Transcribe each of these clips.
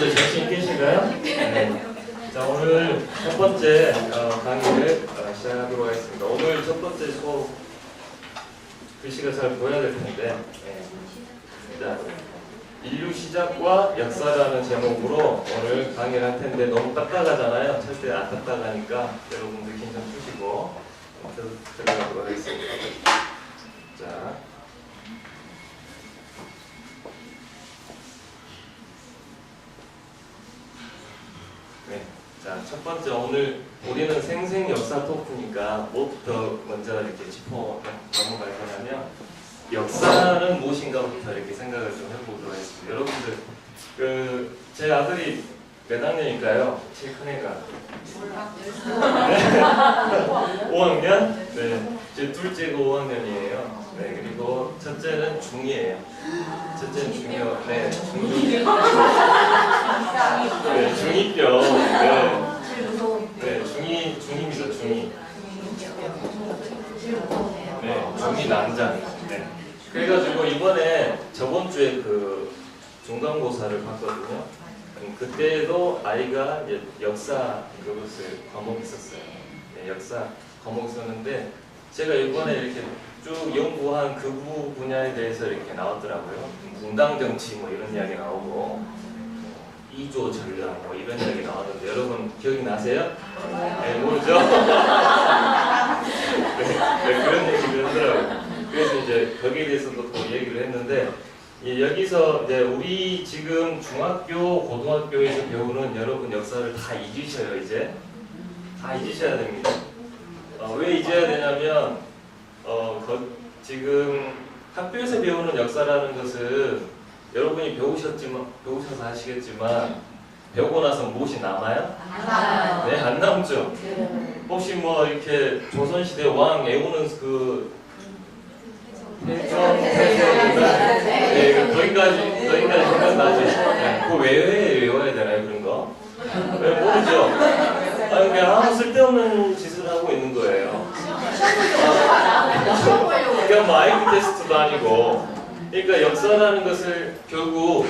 여러분들 자신 계신가요? 네. 자, 오늘 첫 번째 강의를 시작하도록 하겠습니다. 오늘 첫 번째 수업 글씨가 잘 보여야 될 텐데, 자, 인류 시작과 역사라는 제목으로 오늘 강의를 할 텐데 너무 딱딱하잖아요. 절대 안 딱딱하니까 여러분들 긴장 푸시고 들어가도록 하겠습니다. 자. 네. 자, 첫 번째 오늘 우리는 생생 역사 토크니까 뭐부터 먼저 이렇게 짚어 넘어갈 거냐면 역사는 무엇인가부터 이렇게 생각을 좀 해보도록 하겠습니다. 여러분들 제 아들이 몇 학년일까요? 제일 큰 애가 5학년? 네. 제 둘째가 5학년이에요. 네. 그리고 첫째는 중2예요. 첫째는 중이요. 네. 중2. 네, 중2병. 네. 네, 중2입니다. 중2. 네, 중2 난장. 네. 그래가지고 이번에 저번 주에 그 중간고사를 봤거든요. 그때도 아이가 이제 역사 그것을 과목이 있었어요. 네, 역사 과목이 있었는데 제가 이번에 이렇게 쭉 연구한 그 분야에 대해서 이렇게 나왔더라고요. 분당 정치 뭐 이런 이야기 나오고 2조 전략 뭐 이런 이야기 나왔는데 여러분 기억이 나세요? 네, 모르죠? 네, 그런 얘기를 하더라고요. 그래서 이제 거기에 대해서도 또 얘기를 했는데 여기서 이제 우리 지금 중학교, 고등학교에서 배우는 여러분 역사를 다 잊으셔요. 이제 다 잊으셔야 됩니다. 왜 잊어야 되냐면 지금 학교에서 배우는 역사라는 것은 여러분이 배우셔서 아시겠지만 배우고 나서 무엇이 남아요? 네, 안 남죠. 혹시 뭐 이렇게 조선시대 왕 애우는 그 네, 거기까지 생각나죠. 네, 그 외에 외워야 되나요, 그런 거? 네, 모르죠. 아니, 그냥 아무 쓸데없는 짓을 하고 있는 거예요. 그러니까 뭐 IQ 테스트도 아니고, 그러니까 역사라는 것을 결국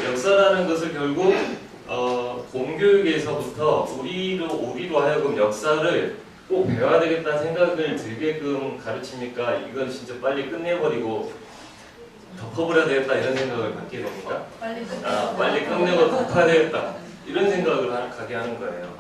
공교육에서부터 우리로 하여금 역사를 꼭 배워야 되겠다는 생각을 들게끔 가르치니까 이건 진짜 빨리 끝내버리고 덮어버려야 되겠다 이런 생각을 갖게 됩니까? 빨리 끝내고 덮어야 되겠다 이런 생각을 가게 하는 거예요.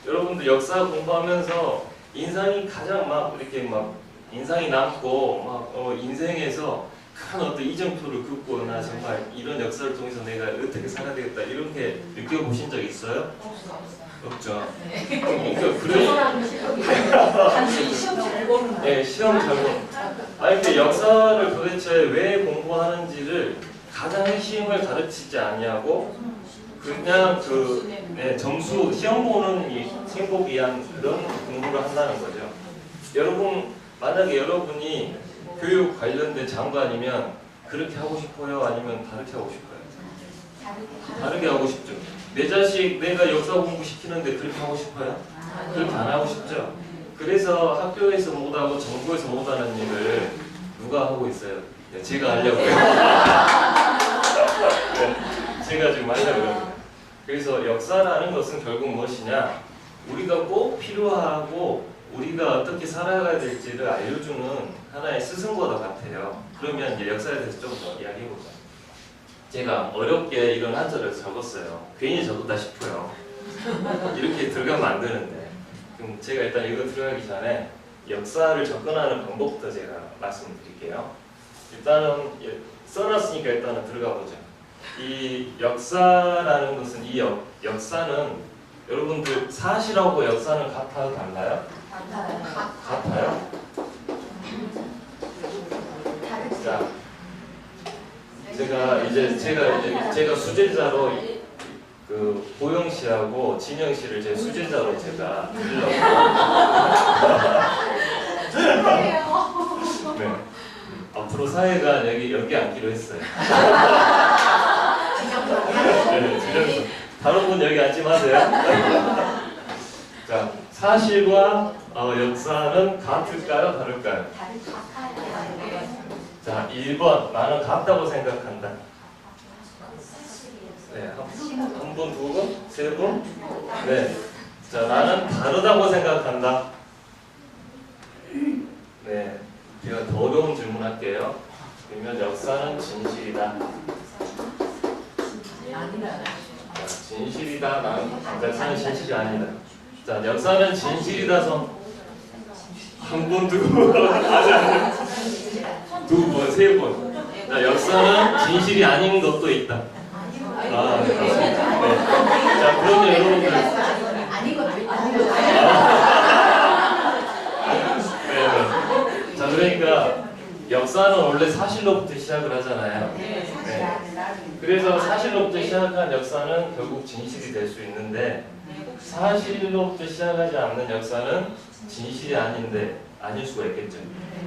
여러분들 역사 공부하면서 인상이 가장 막 이렇게 막 인상이 남고 막 인생에서 큰 어떤 이정표를 긋거나 정말 이런 역사를 통해서 내가 어떻게 살아야 되겠다 이렇게 느껴보신 적 있어요? 없죠. 그러니까 단순히 시험 잘 보는 네, 시험 잘 보는. 아니 근데 역사를 도대체 왜 공부하는지를 가장 핵심을 가르치지 아니하고 그냥 점수 시험 보는 이 행복이 한 그런 공부를 한다는 거죠. 만약에 여러분이 교육 관련된 장관이면 그렇게 하고 싶어요? 아니면 다르게 하고 싶어요? 다르게 하고 싶죠. 내 자식 내가 역사 공부 시키는데 그렇게 하고 싶어요? 그렇게 안 하고 싶죠. 그래서 학교에서 못하고 정부에서 못하는 일을 누가 하고 있어요? 네, 제가 하려고요. 네, 제가 지금 하려고요. 그래서 역사라는 것은 결국 무엇이냐? 우리가 꼭 필요하고 우리가 어떻게 살아가야 될지를 알려주는 하나의 스승과도 같아요. 그러면 이제 역사에 대해서 좀 더 이야기해보자. 제가 어렵게 이런 한자를 적었어요. 괜히 적었다 싶어요. 이렇게 들어가면 안 되는데. 그럼 제가 일단 이거 들어가기 전에 역사를 접근하는 방법부터 제가 말씀드릴게요. 일단은 써놨으니까 일단은 들어가 보죠. 이 역사라는 것은 역사는 여러분들 사실하고 역사는 같아요? 달라요? 같아요? 자, 제가 수제자로 그 보영 씨하고 진영 씨를 제 수제자로 제가 드리려고. 네. 앞으로 사회가 여기 앉기로 했어요. 네, 다른 분 여기 앉지 마세요. 자, 사실과 역사는 같을까요? 다를까요? 자, 1번 나는 같다고 생각한다. 네, 한번 한 분, 두 분, 세 분? 네. 자, 나는 다르다고 생각한다. 네. 제가 더 어려운 질문 할게요. 그러면 역사는 진실이다. 자, 진실이다. 나는 역사는 진실이 아니다. 자, 역사는 진실이다. 선. 한 분, 두 분, 두 분, 세 분. 자, 역사는 진실이 아닌 것도 있다. 아, 네. 네. 자, 그러면 여러분들. 네. 자, 그러니까 역사는 원래 사실로부터 시작을 하잖아요. 네. 그래서 사실로부터 시작한 역사는 결국 진실이 될 수 있는데 사실로부터 시작하지 않는 역사는 진실이 아닐 수가 있겠죠.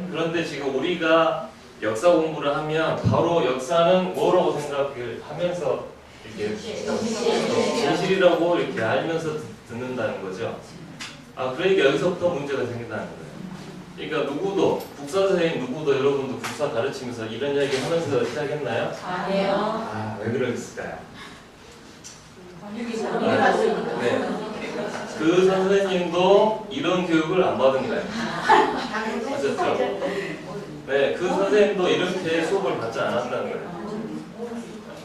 그런데 지금 우리가 역사 공부를 하면 바로 역사는 뭐라고 생각을 하면서 이렇게 진실이라고 이렇게 알면서 듣는다는 거죠. 아, 그러니까 여기서부터 문제가 생긴다는 거예요. 그러니까 누구도 국사 선생님 누구도 여러분도 국사 가르치면서 이런 이야기 하면서 시작했나요? 아니에요. 아, 왜 그랬을까요? 네. 그 선생님도 이런 교육을 안 받은 거예요. 맞았죠? 네, 그 선생님도 이렇게 수업을 받지 않았다는 거예요.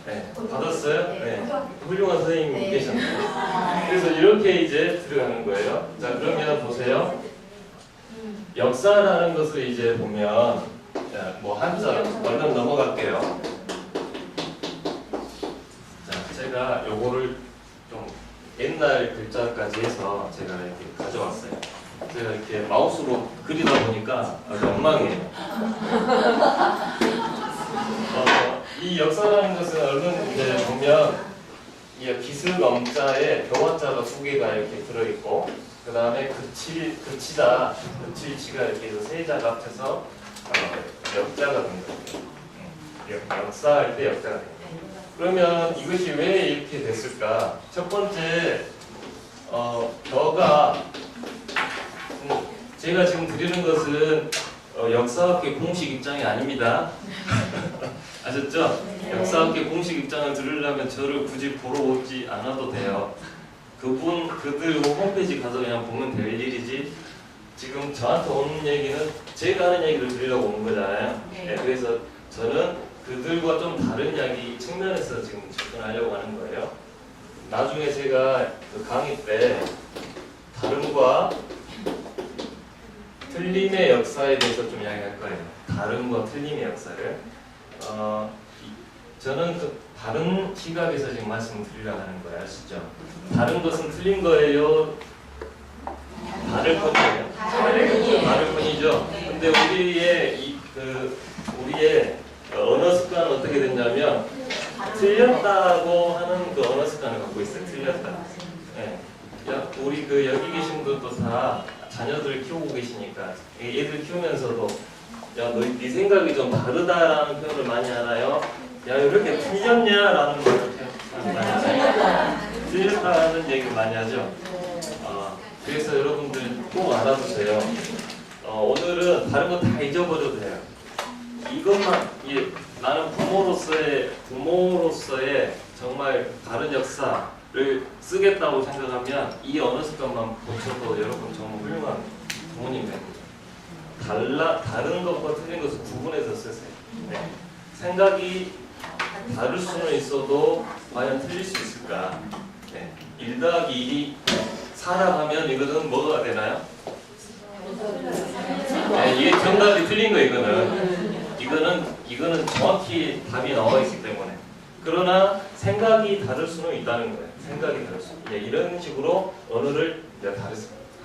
네, 받았어요? 네, 훌륭한 선생님이 계셨네요. 그래서 이렇게 이제 들어가는 거예요. 자, 그러면 보세요. 역사라는 것을 이제 보면, 뭐 한자 얼른 넘어갈게요. 자, 제가 요거를 좀 옛날 글자까지 해서 제가 이렇게 가져왔어요. 제가 이렇게 마우스로 그리다 보니까 아주 엉망이에요. 이 역사라는 것은 얼른 이제 보면 이 기슬 엄자에 병화자가 두 개가 이렇게 들어있고 그 다음에 그치다, 그칠치가 이렇게 해서 세 자가 합쳐서 역자가 된 거예요. 역사할 때 역자가 된 거예요. 그러면 이것이 왜 이렇게 됐을까? 첫 번째, 벼가 제가 지금 드리는 것은 역사학계 공식 입장이 아닙니다. 아셨죠? 역사학계 공식 입장을 들으려면 저를 굳이 보러 오지 않아도 돼요. 그들 홈페이지 가서 그냥 보면 될 일이지. 지금 저한테 오는 얘기는 제가 하는 얘기를 들으려고 오는 거잖아요. 네, 그래서 저는 그들과 좀 다른 이야기 측면에서 지금 접근하려고 하는 거예요. 나중에 제가 그 강의 때 다름과 틀림의 역사에 대해서 좀 이야기할 거예요. 다름과 틀림의 역사를. 저는 그 다른 시각에서 지금 말씀을 드리려고 하는 거예요. 아시죠? 다른 것은 틀린 거예요? 다를 뿐이에요. 다를 뿐이죠. 근데 우리의 언어 습관은 어떻게 됐냐면 틀렸다고 하는 그 언어 습관을 갖고 있어요. 틀렸다. 네. 우리 그 여기 계신 분들도 다 자녀들 키우고 계시니까 얘들 키우면서도 야, 네 생각이 좀 다르다라는 표현을 많이 하나요? 야, 이렇게 틀렸냐라는 말을 많이 하죠. 틀렸다는 얘기를 많이 하죠. 그래서 여러분들 꼭 알아두세요. 오늘은 다른 거 다 잊어버려도 돼요. 이것만 나는 부모로서의 정말 다른 역사를 쓰겠다고 생각하면 이 언어 습관만 고쳐도 여러분 정말 훌륭한 부모님 됩니다. 다른 것과 틀린 것을 구분해서 쓰세요. 네. 생각이 다를 수는 있어도 과연 틀릴 수 있을까? 네. 1 더하기 1이 4라 하면 이거는 뭐가 되나요? 네, 이게 정답이 틀린 거 이거는 정확히 답이 나와 있기 때문에. 그러나 생각이 다를 수는 있다는 거예요. 생각이 다를 수. 네, 이런 식으로 언어를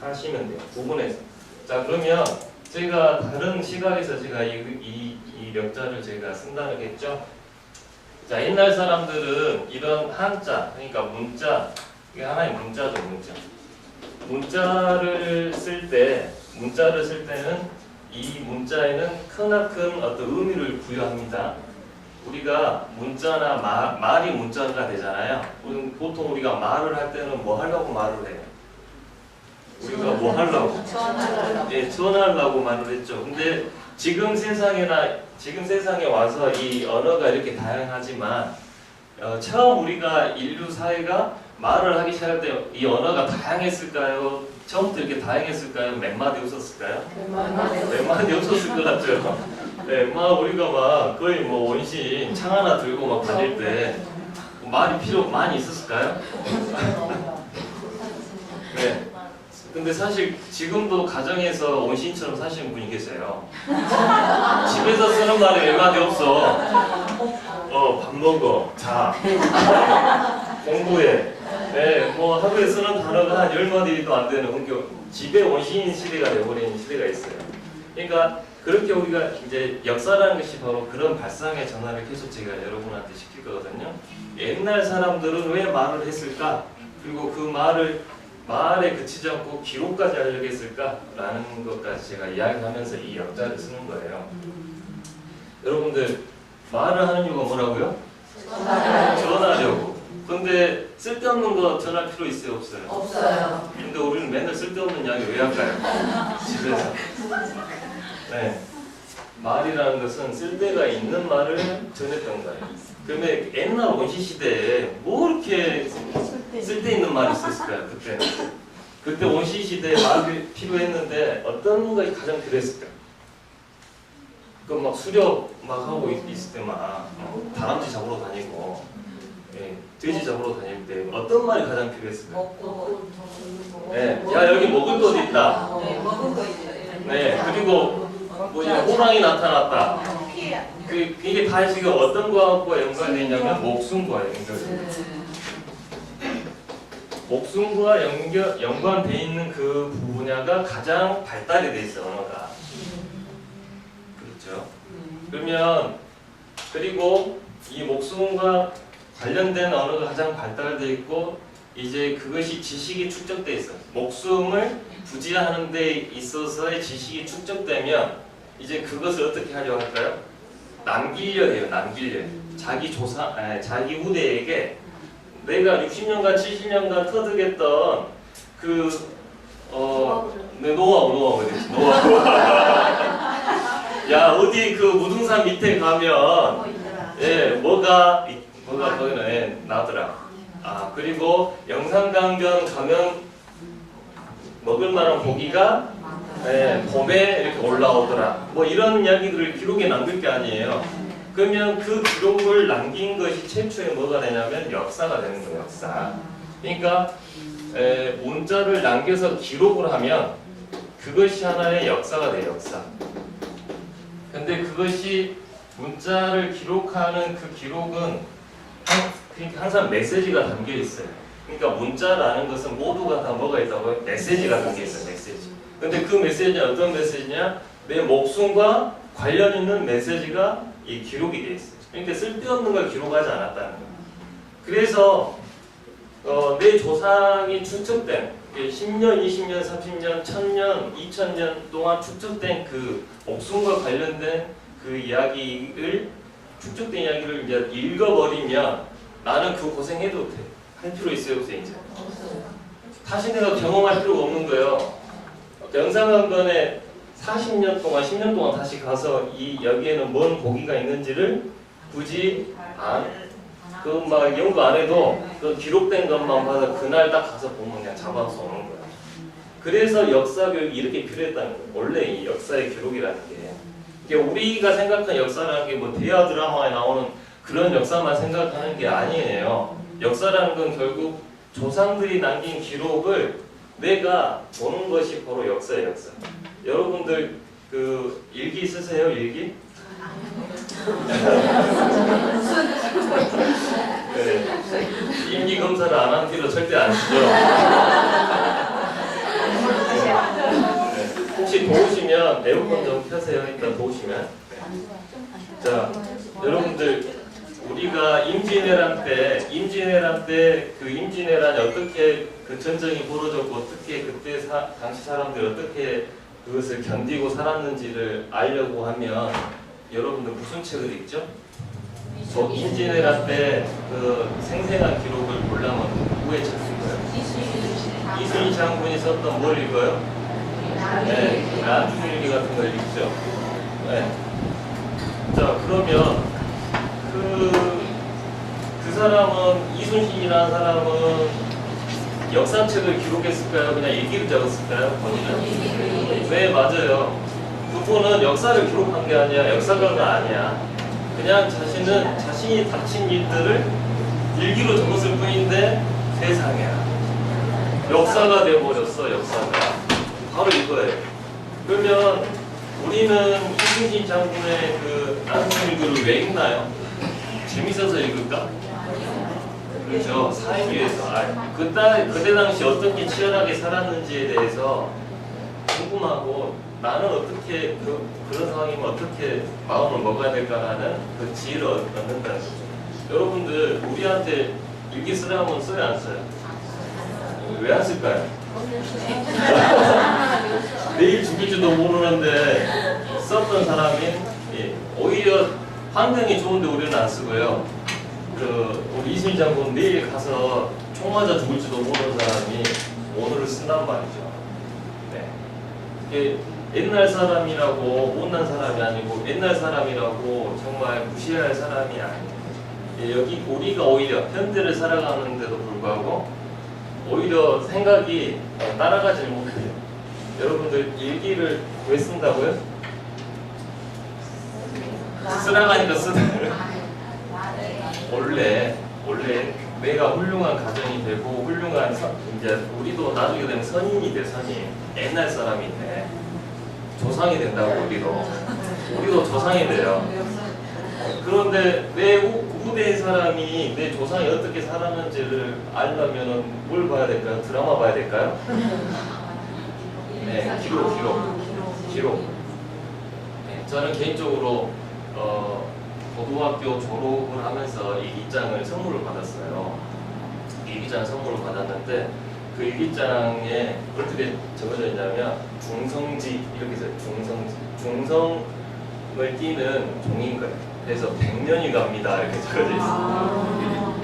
하시면 돼요. 구분해서. 자, 그러면 제가 다른 시각에서 제가 이 역자를 제가 쓴다는 겠죠. 자, 옛날 사람들은 이런 한자, 그러니까 문자, 이게 하나의 문자죠, 문자. 문자를 쓸 때는 이 문자에는 크나큰 어떤 의미를 부여합니다. 우리가 문자나 말이 문자가 되잖아요. 보통 우리가 말을 할 때는 뭐 하려고 말을 해요? 우리가 뭐 하려고? 네, 전하려고 말을 했죠. 근데 지금 세상에 와서 이 언어가 이렇게 다양하지만 처음 우리가 인류 사회가 말을 하기 시작할 때 이 언어가 다양했을까요? 처음부터 이렇게 다양했을까요? 몇 마디 없었을까요? 몇 마디 없었을 것 같죠? 네, 막 우리가 막 거의 뭐 원신 창 하나 들고 막 다닐 때 말이 필요 많이 있었을까요? 네. 근데 사실 지금도 가정에서 원시인처럼 사시는 분이 계세요. 집에서 쓰는 말이 몇 마디 없어. 밥 먹어, 자, 공부해. 네, 뭐 하루에 쓰는 단어가 한 10마디도 안 되는 집에 원시인 시대가 되어버린 시대가 있어요. 그러니까 그렇게 우리가 이제 역사라는 것이 바로 그런 발상의 전환을 계속 제가 여러분한테 시킬 거거든요. 옛날 사람들은 왜 말을 했을까? 그리고 그 말에 그치지 않고 기록까지 하려고 했을까라는 것까지 제가 이야기하면서 이 역자를 쓰는 거예요. 여러분들 말을 하는 이유가 뭐라고요? 전하려고. 근데 쓸데없는 거 전할 필요 있어요? 없어요? 없어요. 근데 우리는 맨날 쓸데없는 이야기 왜 할까요? 집에서. 네. 말이라는 것은 쓸데가 있는 말을 전했던 거예요. 그러면 옛날 원시시대에 뭐 이렇게 쓸데있는 말이 있었을까요? 그때는. 그때 원시시대에 말이 필요했는데 어떤 것이 가장 필요했을까요? 그 막 수렵 막 하고 있을 때 막 다람쥐 잡으러 다니고 돼지 잡으러 다닐 때 어떤 말이 가장 필요했을까요? 먹고 네, 야 여기 먹을 것 있다. 먹은 거 있죠. 네, 그리고 뭐 이제 호랑이 나타났다. 이게 다 지금 어떤 거하고 연관되어 있냐면 목숨과 연결돼요. 목숨과 연관되어 있는 그 분야가 가장 발달이 돼 있어요, 언어가. 그렇죠? 그러면 그리고 이 목숨과 관련된 언어가 가장 발달되어 있고 이제 그것이 지식이 축적돼 있어요. 목숨을 부지하는 데 있어서의 지식이 축적되면 이제 그것을 어떻게 하려고 할까요? 남기려 해요. 남기려 해요. 자기 후대에게 내가 60년간 70년간 터득했던 네, 노하우 야 어디 그 무등산 밑에 가면 뭐가 거기는 나더라. 아 그리고 영산강변 가면 먹을 만한 고기가 봄에 이렇게 올라오더라. 뭐 이런 이야기들을 기록에 남길 게 아니에요. 그러면 그 기록을 남긴 것이 최초에 뭐가 되냐면 역사가 되는 거예요. 역사. 그러니까 문자를 남겨서 기록을 하면 그것이 하나의 역사가 돼요. 역사. 근데 그것이 문자를 기록하는 그 기록은 항상 메시지가 담겨 있어요. 그러니까 문자라는 것은 모두가 다 뭐가 있다고요? 메시지가 담겨 있어요. 메시지. 근데 그 메시지는 어떤 메시지냐? 내 목숨과 관련 있는 메시지가 이 기록이 돼 있어요. 그러니까 쓸데없는 걸 기록하지 않았다는 거예요. 그래서 내 조상이 축적된 10년, 20년, 30년, 1000년, 2000년 동안 축적된 그 목숨과 관련된 그 이야기를 축적된 이야기를 이제 읽어버리면 나는 그 고생해도 돼. 할 필요 있어요, 없어요, 이제? 다시 내가 경험할 필요가 없는 거예요. 영산강변에 40년 동안, 10년 동안 다시 가서 여기에는 뭔 고기가 있는지를 굳이 막 연구 안 해도 그 기록된 것만 봐서 그날 딱 가서 보면 그냥 잡아서 오는 거야. 그래서 역사 교육이 이렇게 필요했다는 거예요. 원래 이 역사의 기록이라는 게. 우리가 생각한 역사라는 게 뭐 대화 드라마에 나오는 그런 역사만 생각하는 게 아니에요. 역사라는 건 결국 조상들이 남긴 기록을 내가 보는 것이 바로 역사의 역사. 여러분들 그 일기 쓰세요? 일기? 네. 임기 검사를 안 한 뒤로 절대 안 쓰죠. 네. 혹시 도우시면 에어컨 좀 켜세요. 일단 도우시면. 네. 자, 여러분들 우리가 임진왜란 때 그 임진왜란이 어떻게 그 전쟁이 벌어졌고 어떻게 그때 당시 사람들이 어떻게 그것을 견디고 살았는지를 알려고 하면 여러분들 무슨 책을 읽죠? 저 임진왜란 때 그 생생한 기록을 보려면 누구의 책 읽어요? 이순신 장군이 썼던 뭘 읽어요? 네, 안중일기 같은 걸 읽죠. 네. 자, 그러면 그 사람은 이순신이라는 사람은 역사책을 기록했을까요? 그냥 일기를 적었을까요? 본인은? 네, 맞아요. 그분은 역사를 기록한 게 아니야. 역사가가 아니야. 그냥 자신이 닥친 일들을 일기로 적었을 뿐인데 세상에야. 역사가 돼버렸어, 역사가. 바로 이거예요. 그러면 우리는 이순신 장군의 그 난성일기를 왜 읽나요? 재밌어서 읽을까? 그렇죠. 사회 위해서. 그때 당시 어떻게 치열하게 살았는지에 대해서 궁금하고 나는 어떻게 그런 상황이면 어떻게 마음을 먹어야 될까라는 그 지혜를 얻는다는 거죠. 여러분들 우리한테 일기 쓰라면 써요 안 써요? 왜 안 쓸까요? 내일 죽일지도 모르는데 썼던 사람이 오히려 환경이 좋은데 우리는 안 쓰고요. 우리 이순신 장군 내일 가서 총 맞아 죽을지도 모르는 사람이 오늘을 쓴단 말이죠. 네. 이게 옛날 사람이라고 못난 사람이 아니고 옛날 사람이라고 정말 무시할 사람이 아니에요. 여기 우리가 오히려 현대를 살아가는데도 불구하고 오히려 생각이 따라가지 못해요. 여러분들 일기를 왜 쓴다고요? 쓰라가니까 쓰는. 원래 내가 훌륭한 가정이 되고 훌륭한 이제 우리도 나중에 되면 선인이 돼. 선인. 옛날 사람인데 조상이 된다고 우리도 조상이 돼요. 그런데 내 후대의 사람이 내 조상이 어떻게 살았는지를 알려면은 뭘 봐야 될까요? 드라마 봐야 될까요? 네, 기록. 네, 저는 개인적으로 고등학교 졸업을 하면서 일기장을 선물을 받았어요. 일기장 선물을 받았는데 그 일기장에 어떻게 적어져 있냐면 중성지 이렇게 써요. 중성을 띠는 종인 거예요. 그래서 100년이 갑니다 이렇게 적어져 있어요.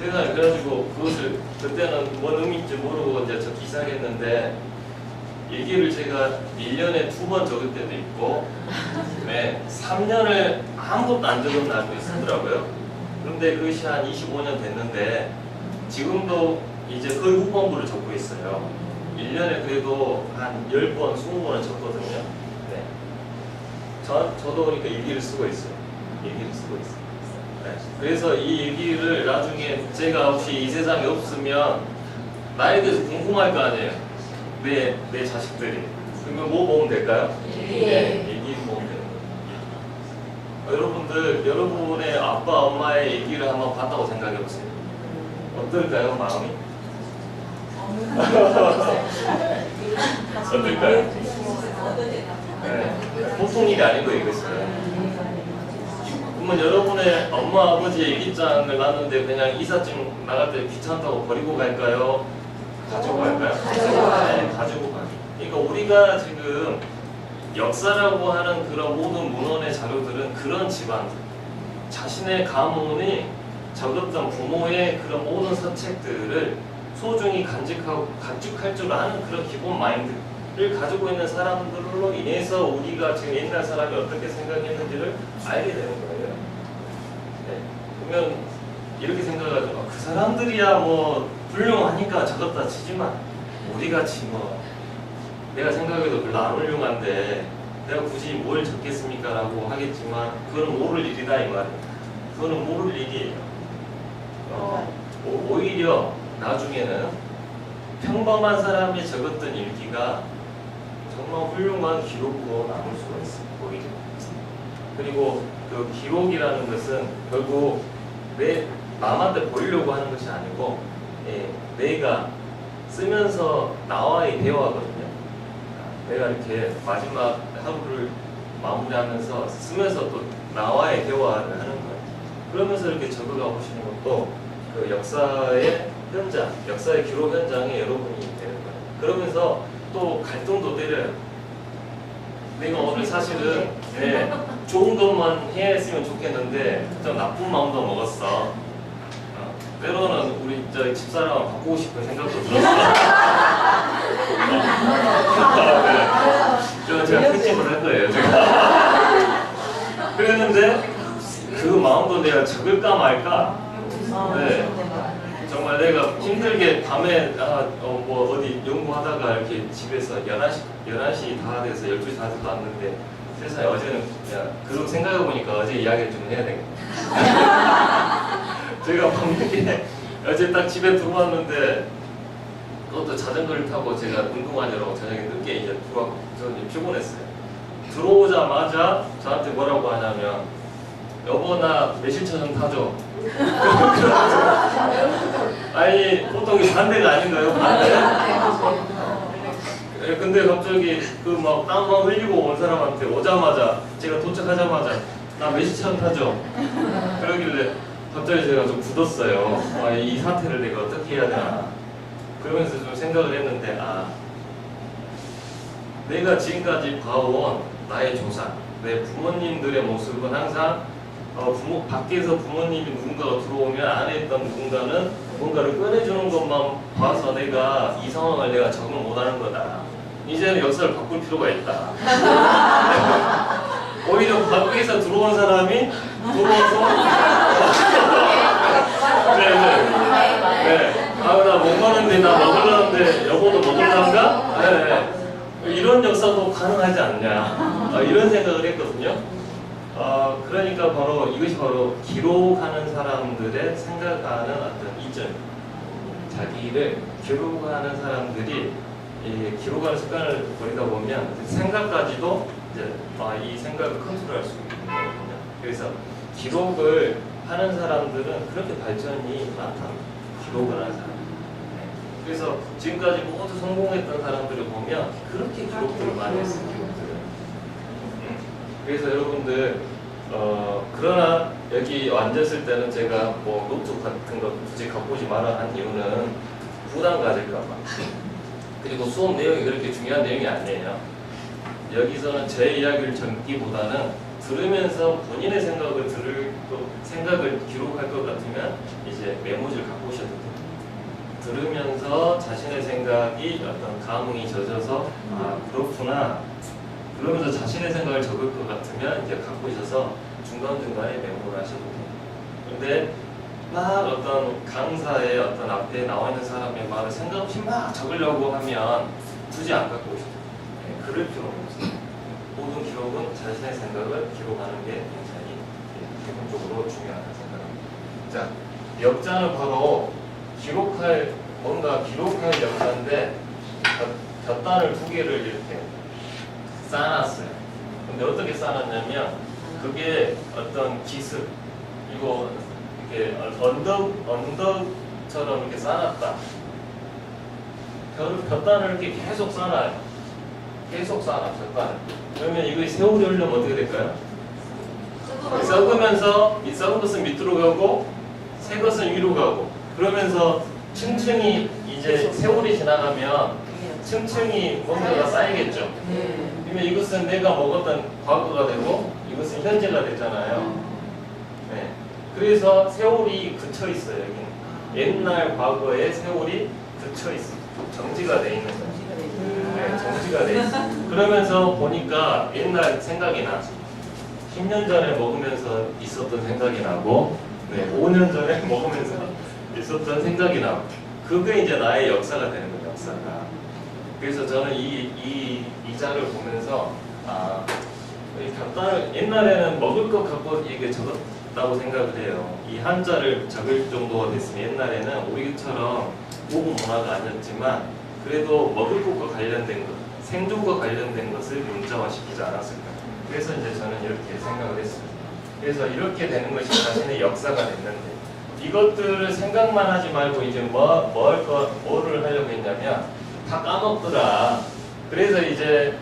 세상에 그래가지고 그것을 그때는 뭔 의미인지 모르고 이제 적기 시작했는데 일기를 제가 1년에 2번 적을 때도 있고 3년을 아무것도 안 적은 날도 있더라고요. 그런데 그것이 한 25년 됐는데 지금도 이제 거의 후반부를 적고 있어요. 1년에 그래도 한 10번, 20번은 적거든요. 네. 저도 그러니까 일기를 쓰고 있어요. 네. 그래서 이 일기를 나중에 제가 혹시 이 세상에 없으면 나에 대해서 궁금할 거 아니에요. 내 자식들이. 그러면 뭐 보면 될까요? 네, 일기 보면 돼요. 여러분들, 여러분의 아빠, 엄마의 일기를 한번 봤다고 생각해 보세요. 어떨까요, 마음이? 어떨까요? 네, 보통 일이 아니고 이것은. 그러면 여러분의 엄마, 아버지의 일기장을 놨는데 그냥 이삿짐 나갈 때 귀찮다고 버리고 갈까요? 가지고 갈까요? 네, 가지고 가요. 그러니까 우리가 지금 역사라고 하는 그런 모든 문헌의 자료들은 그런 집안들, 자신의 가문이 적었던 부모의 그런 모든 서책들을 소중히 간직할 줄 아는 그런 기본 마인드를 가지고 있는 사람들로 인해서 우리가 지금 옛날 사람이 어떻게 생각했는지를 알게 되는 거예요. 네. 그러면 이렇게 생각하죠. 그 사람들이야 뭐 훌륭하니까 적었다 치지만 우리같이 뭐 내가 생각해도 별로 안 훌륭한데 내가 굳이 뭘 적겠습니까? 라고 하겠지만 그거는 모를 일이다 이 말이에요. 그거는 모를 일이에요. 오히려 나중에는 평범한 사람이 적었던 일기가 정말 훌륭한 기록으로 남을 수가 있어요. 오히려. 그리고 그 기록이라는 것은 결국 남한테 보이려고 하는 것이 아니고 내가 쓰면서 나와의 대화거든요. 내가 이렇게 마지막 하루를 마무리하면서 쓰면서 또 나와의 대화를 하는 거예요. 그러면서 이렇게 적어가 보시는 것도 그 역사의 현장, 역사의 기록 현장에 여러분이 되는 거예요. 그러면서 또 갈등도 때려요. 내가 오늘 사실은 좋은 것만 해야 했으면 좋겠는데 좀 나쁜 마음도 먹었어. 때로는 우리 집사람을 바꾸고 싶은 생각도 들었어. 제가 편집을 할 거예요. 제가. 그랬는데 그 마음도 내가 적을까 말까 네. 정말 내가 힘들게 밤에 뭐 어디 연구하다가 이렇게 집에서 11시 다 돼서 12시 다 돼서 왔는데 세상에 어제는 그냥 그러고 생각해보니까 어제 이야기를 좀 해야 되겠다. 제가 밤늦게 어제 딱 집에 들어왔는데 그것도 자전거를 타고 제가 운동하느라고 저녁에 늦게 이제 들어왔고 저는 피곤했어요. 들어오자마자 저한테 뭐라고 하냐면 여보 나 매실차좀 타줘. 아니 보통 반대가 아닌가요? 반대? 근데 갑자기 그 막 땀만 흘리고 온 사람한테 오자마자 제가 도착하자마자 나 매실차 타죠. 그러길래 갑자기 제가 좀 굳었어요. 이 사태를 내가 어떻게 해야 되나. 그러면서 좀 생각을 했는데 내가 지금까지 봐온 나의 조상, 내 부모님들의 모습은 항상 밖에서 부모님이 누군가가 들어오면 안에 있던 누군가는 뭔가를 꺼내주는 것만 봐서 내가 이 상황을 내가 적응 못하는 거다. 이제는 역사를 바꿀 필요가 있다. 오히려 밖에서 들어온 사람이 들어와서 나 목마른데 나 먹으려는데 여보도 먹으려는가? 이런 역사도 가능하지 않냐 이런 생각을 했거든요. 그러니까 바로 이것이 바로 기록하는 사람들의 생각하는 어떤 이점, 자기를 기록하는 사람들이 기록하는 습관을 버리다 보면 생각까지도 이제 이 생각을 컨트롤할 수 있는 거거든요. 그래서 기록을 하는 사람들은 그렇게 발전이 많답니다. 기록을 하는 사람. 그래서 지금까지 모두 성공했던 사람들을 보면 그렇게 기록들을 많이 했어요. 기록들을. 그래서 여러분들 그러나 여기 앉았을 때는 제가 뭐 노트 같은 거 굳이 갖고 오지 마라 한 이유는 부담 가질까 봐. 그리고 수업 내용이 그렇게 중요한 내용이 아니에요. 여기서는 제 이야기를 전기보다는 들으면서 본인의 생각을 기록할 것 같으면 이제 메모지를 갖고 오셔도 돼요. 들으면서 자신의 생각이 어떤 감흥이 젖어서 그렇구나 그러면서 자신의 생각을 적을 것 같으면 이제 갖고 있어서 중간중간에 메모를 하셔도 돼요. 근데 막 어떤 강사의 어떤 앞에 나와 있는 사람의 말을 생각 없이 막 적으려고 하면 굳이 안 갖고 오셔도 돼요. 그럴 필요는 없어요. 모든 기록은 자신의 생각을 기록하는 게 굉장히 기본적으로 중요하다고 생각합니다. 자, 역자는 바로 뭔가 기록할 역자인데 곁단을 두 개를 이렇게 쌓아놨어요. 근데 어떻게 쌓아놨냐면 그게 어떤 기습 이거 이렇게 언덕처럼 이렇게 쌓아놨다. 곁단을 이렇게 계속 쌓아놔요. 계속 쌓아놔 곁단을. 그러면 이거 세월이 흐르면 어떻게 될까요? 썩으면서 이 썩은 것은 밑으로 가고 새 것은 위로 가고 그러면서 층층이 이제 세월이 지나가면 층층이 뭔가가 쌓이겠죠. 그러면 이것은 내가 먹었던 과거가 되고 이것은 현재가 됐잖아요. 네. 그래서 세월이 그쳐 있어요. 여기는 옛날 과거의 세월이 그쳐 있어. 정지가 돼 있는 거죠. 네, 정지가 돼 있어. 그러면서 보니까 옛날 생각이 나. 10년 전에 먹으면서 있었던 생각이 나고, 5년 전에 먹으면서 있었던 생각이 나고, 그게 이제 나의 역사가 되는 거예요. 역사가. 그래서 저는 이 자를 보면서 옛날에는 먹을 것 갖고 이게 적었다고 생각을 해요. 이 한자를 적을 정도가 됐으면 옛날에는 우리처럼 고급 문화가 아니었지만 그래도 먹을 것과 관련된 것, 생존과 관련된 것을 문자화시키지 않았을까. 그래서 이제 저는 이렇게 생각을 했습니다. 그래서 이렇게 되는 것이 자신의 역사가 됐는데 이것들을 생각만 하지 말고 이제 뭐를 하려고 했냐면 다 까먹더라. 그래서 이제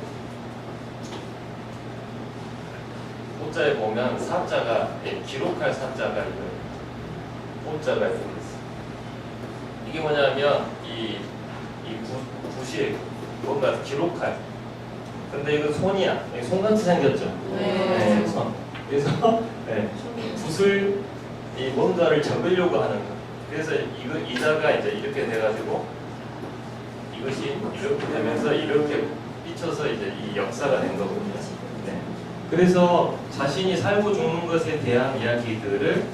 호자에 보면 사자가 기록할 사자가 있고요. 호자가 있어요. 이게 뭐냐면 이 붓이 뭔가 기록할. 근데 이건 손이야. 손같이 생겼죠. 네, 손. 그래서 붓을 뭔가를 적으려고 하는 거. 그래서 이 자가 이제 이렇게 돼가지고 이것이 이렇게 되면서 이렇게 삐쳐서 이제 이 역사가 된 거거든요. 네. 그래서 자신이 살고 죽는 것에 대한 이야기들을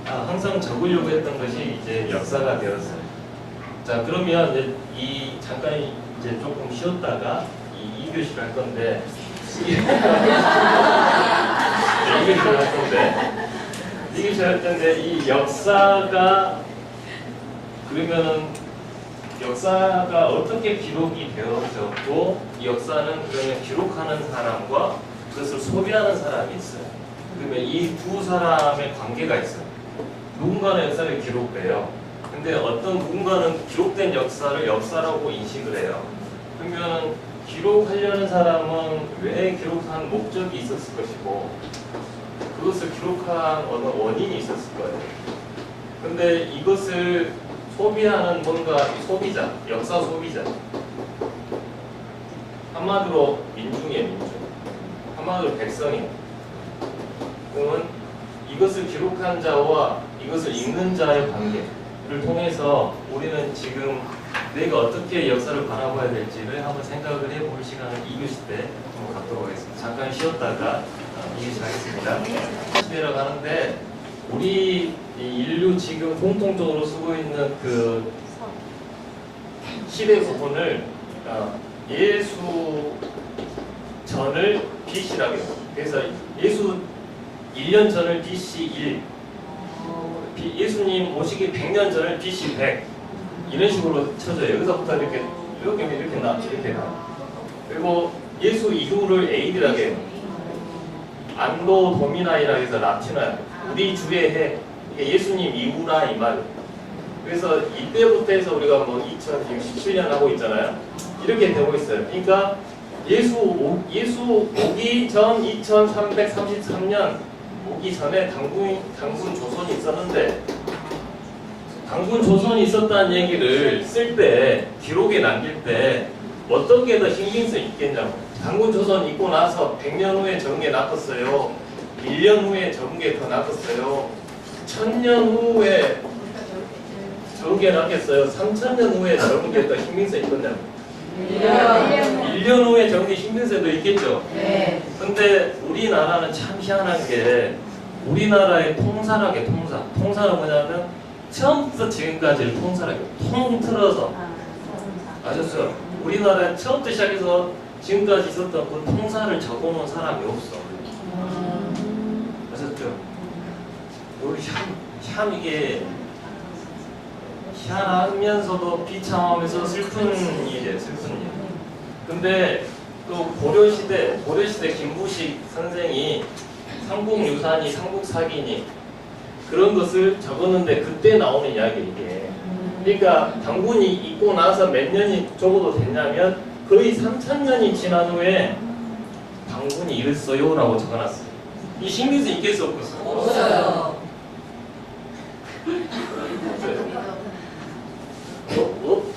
항상 적으려고 했던 것이 이제 역사가 되었어요. 자, 그러면 이제 잠깐 이제 조금 쉬었다가 2교시를 할 건데, 2교시를 할 건데, 이 역사가, 그러면은 역사가 어떻게 기록이 되어졌고, 이 역사는 그러면 기록하는 사람과 그것을 소비하는 사람이 있어요. 그러면 이 두 사람의 관계가 있어요. 누군가는 역사를 기록해요. 근데 어떤 누군가는 기록된 역사를 역사라고 인식을 해요. 그러면 기록하려는 사람은 왜 기록한 목적이 있었을 것이고 그것을 기록한 어느 원인이 있었을 거예요. 근데 이것을 소비하는 뭔가 소비자, 역사 소비자. 한마디로 민중이에요, 민중. 한마디로 백성이에요. 그러면 이것을 기록한 자와 이것을 읽는 자의 관계를 통해서 우리는 지금 내가 어떻게 역사를 바라봐야 될지를 한번 생각을 해볼 시간을 2교시 때 한번 갖도록 하겠습니다. 잠깐 쉬었다가 2교시 하겠습니다. 시대라고 하는데 우리 인류 지금 공통적으로 쓰고 있는 그 시대 구분을 예수 전을 BC라고 해요. 그래서 예수 1년 전을 BC 1, 예수님 오시기 100년 전을 BC 100 이런 식으로 쳐져요. 여기서부터 이렇게 나. 그리고 예수 이후를 AD라고 해요. 안도 도미나이라 해서 라틴어야. 우리 주의 해. 이게 예수님 이후라 이 말. 그래서 이때부터 해서 우리가 뭐 2017년 하고 있잖아요. 이렇게 되고 있어요. 그러니까 예수 오기 전 2333년 오기 전에 당군 조선이 있었는데 당군 조선이 있었다는 얘기를 쓸 때 기록에 남길 때 어떤 게 더 신빙성이 있겠냐고. 당군 조선 있고 나서 100년 후에 적은 게 낫겠어요. 1년 후에 적은 게 더 낫겠어요. 1000년 후에 적은 게 낫겠어요. 3000년 후에 적은 게 더 신빙성이 있겠냐고. 1년 후에 적은 게 신빙성이 더 있겠죠. 네. 근데 우리나라는 참 희한한 게 우리나라의 통사라게 통사는 뭐냐면 처음부터 지금까지를 통사라게 통틀어서 아셨어요? 우리나라에 처음부터 시작해서 지금까지 있었던 그 통사를 적어놓은 사람이 없어. 아셨죠? 우리 참 이게 희한하면서도 비참하면서 슬픈 일이에요. 슬픈 일. 근데 또 고려시대 김부식 선생이 삼국유사니 삼국사기니 그런 것을 적었는데 그때 나오는 이야기 이게. 그러니까 당군이 있고 나서 몇 년이 적어도 됐냐면 거의 3000년이 지난 후에 당군이 이랬어요 라고 적어놨어요. 이 신빙성 있겠어 없겠어? 없어요.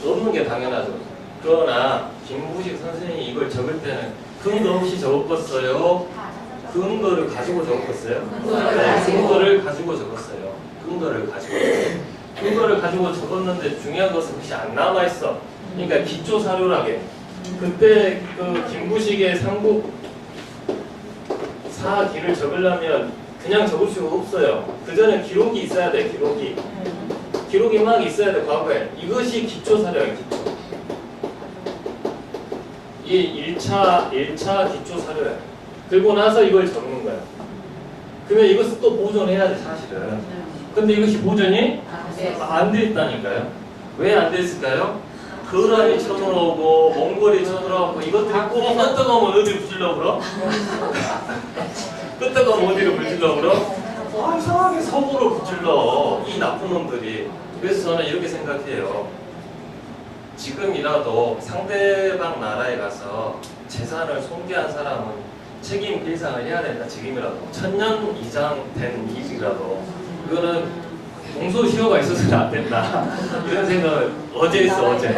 없는 게 당연하죠. 그러나 김부식 선생이 이걸 적을 때는 근거 없이 적었어요. 근거를 가지고 적었어요. 네, 근거를 가지고 적었어요. 근거를 가지고 적었는데 중요한 것은 그것이 안 남아 있어. 그러니까 기초 사료라게. 그때 그 김부식의 삼국 사기를 적으려면 그냥 적을 수가 없어요. 그 전에 기록이 있어야 돼. 기록이 막 있어야 돼. 과거에. 이것이 기초 사료예요. 기초. 이 1차 기초 사료예요. 그리고 나서 이걸 적는 거야. 그러면 이것을 또 보존해야 돼, 사실은. 근데 이것이 보존이 안 돼 있다니까요. 왜 안 됐을까요? 거란이 쳐들어오고 몽골이 쳐들어오고 이것들이 꼭 끄떡하면 어디를 부질러 그러? 끄떡하면 어디를 부질러 그러? 이상하게 서구로 부질러, 이 나쁜 놈들이. 그래서 저는 이렇게 생각해요. 지금이라도 상대방 나라에 가서 재산을 손괴한 사람은 책임 필상을 해야 된다. 지금이라도 1000년 이상 된 일이라도 그거는 공소시효가 있어서는 안 된다. 이런 생각을 어제 했어. 어제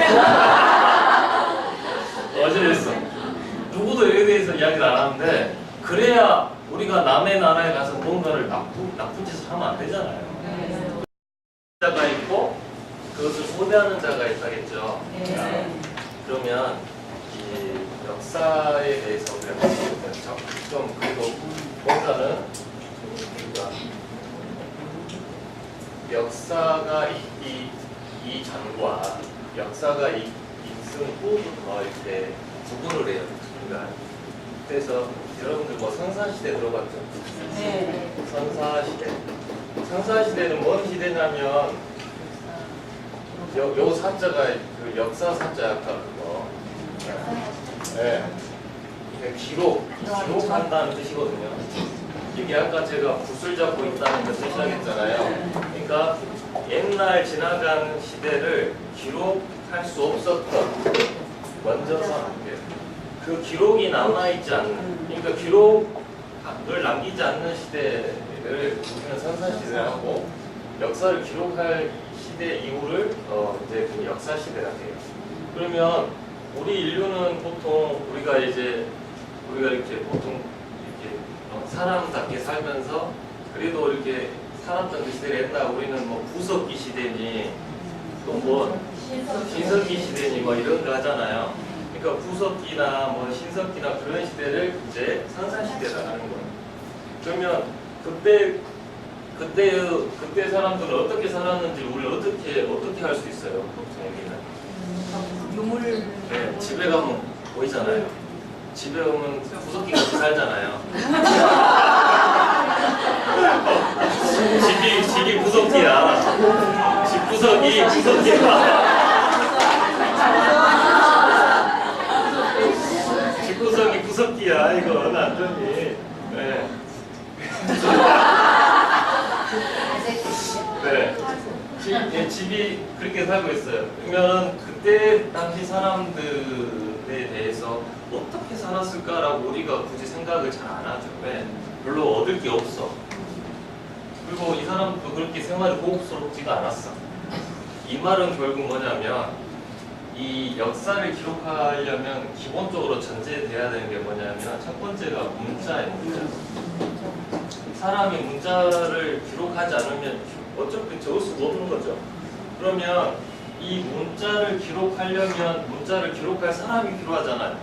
했어. 누구도 여기에 대해서 이야기를 안 하는데 그래야 우리가 남의 나라에 가서 뭔가를 나쁜 짓을 하면 안 되잖아요. 자가 있고 그것을 소비하는 자가 있다겠죠. 그러면 이 역사에 대해서 우리가 좀 그리고 뭔가는 우리가 역사가 이 전과 역사가 있은 후부터 이렇게 구분을 해요. 그러니까 그래서 여러분들 뭐 선사시대 들어봤죠? 네. 선사시대. 선사시대는 뭔 시대냐면 요 사자가 그 역사 사자 아까 그거. 네. 기록한다는 뜻이거든요. 이게 아까 제가 붓을 잡고 있다는 그 뜻이라겠잖아요. 그러니까 옛날 지나간 시대를 기록할 수 없었던 먼저서 안 돼요. 그 기록이 남아있지 않는, 그러니까 기록을 남기지 않는 시대를 우리는 선사시대라고, 역사를 기록할 시대 이후를 이제 그 역사시대라 해요. 그러면 우리 인류는 보통 우리가 이렇게 보통 이렇게 사람답게 살면서 그래도 이렇게 살았던 그 시대를 옛날 우리는 뭐 구석기 시대니 또 뭐 신석기 시대니 뭐 이런 거 하잖아요. 그러니까 구석기나 뭐 신석기나 그런 시대를 이제 선사시대라 하는 거예요. 그러면 그때 사람들은 어떻게 살았는지 우리는 어떻게 할 수 있어요? 보통 우리는 유물. 네, 집에 가면 보이잖아요. 집에 오면 구석기 같이 살잖아요. 집이 구석기야. 집 구석이 구석기야. 집 구석이 구석기야. 이건 완전히. 네. 네. 집이 그렇게 살고 있어요. 그러면 그때 당시 사람들에 대해서 어떻게 살았을까라고 우리가 굳이 생각을 잘 안 하죠. 왜? 별로 얻을 게 없어. 그리고 이 사람도 그렇게 생활이 고급스럽지가 않았어. 이 말은 결국 뭐냐면 이 역사를 기록하려면 기본적으로 전제돼야 되는 게 뭐냐면 첫 번째가 문자예요. 문자. 사람이 문자를 기록하지 않으면 어차피 적을 수가 없는 거죠. 그러면 이 문자를 기록하려면 문자를 기록할 사람이 필요하잖아요.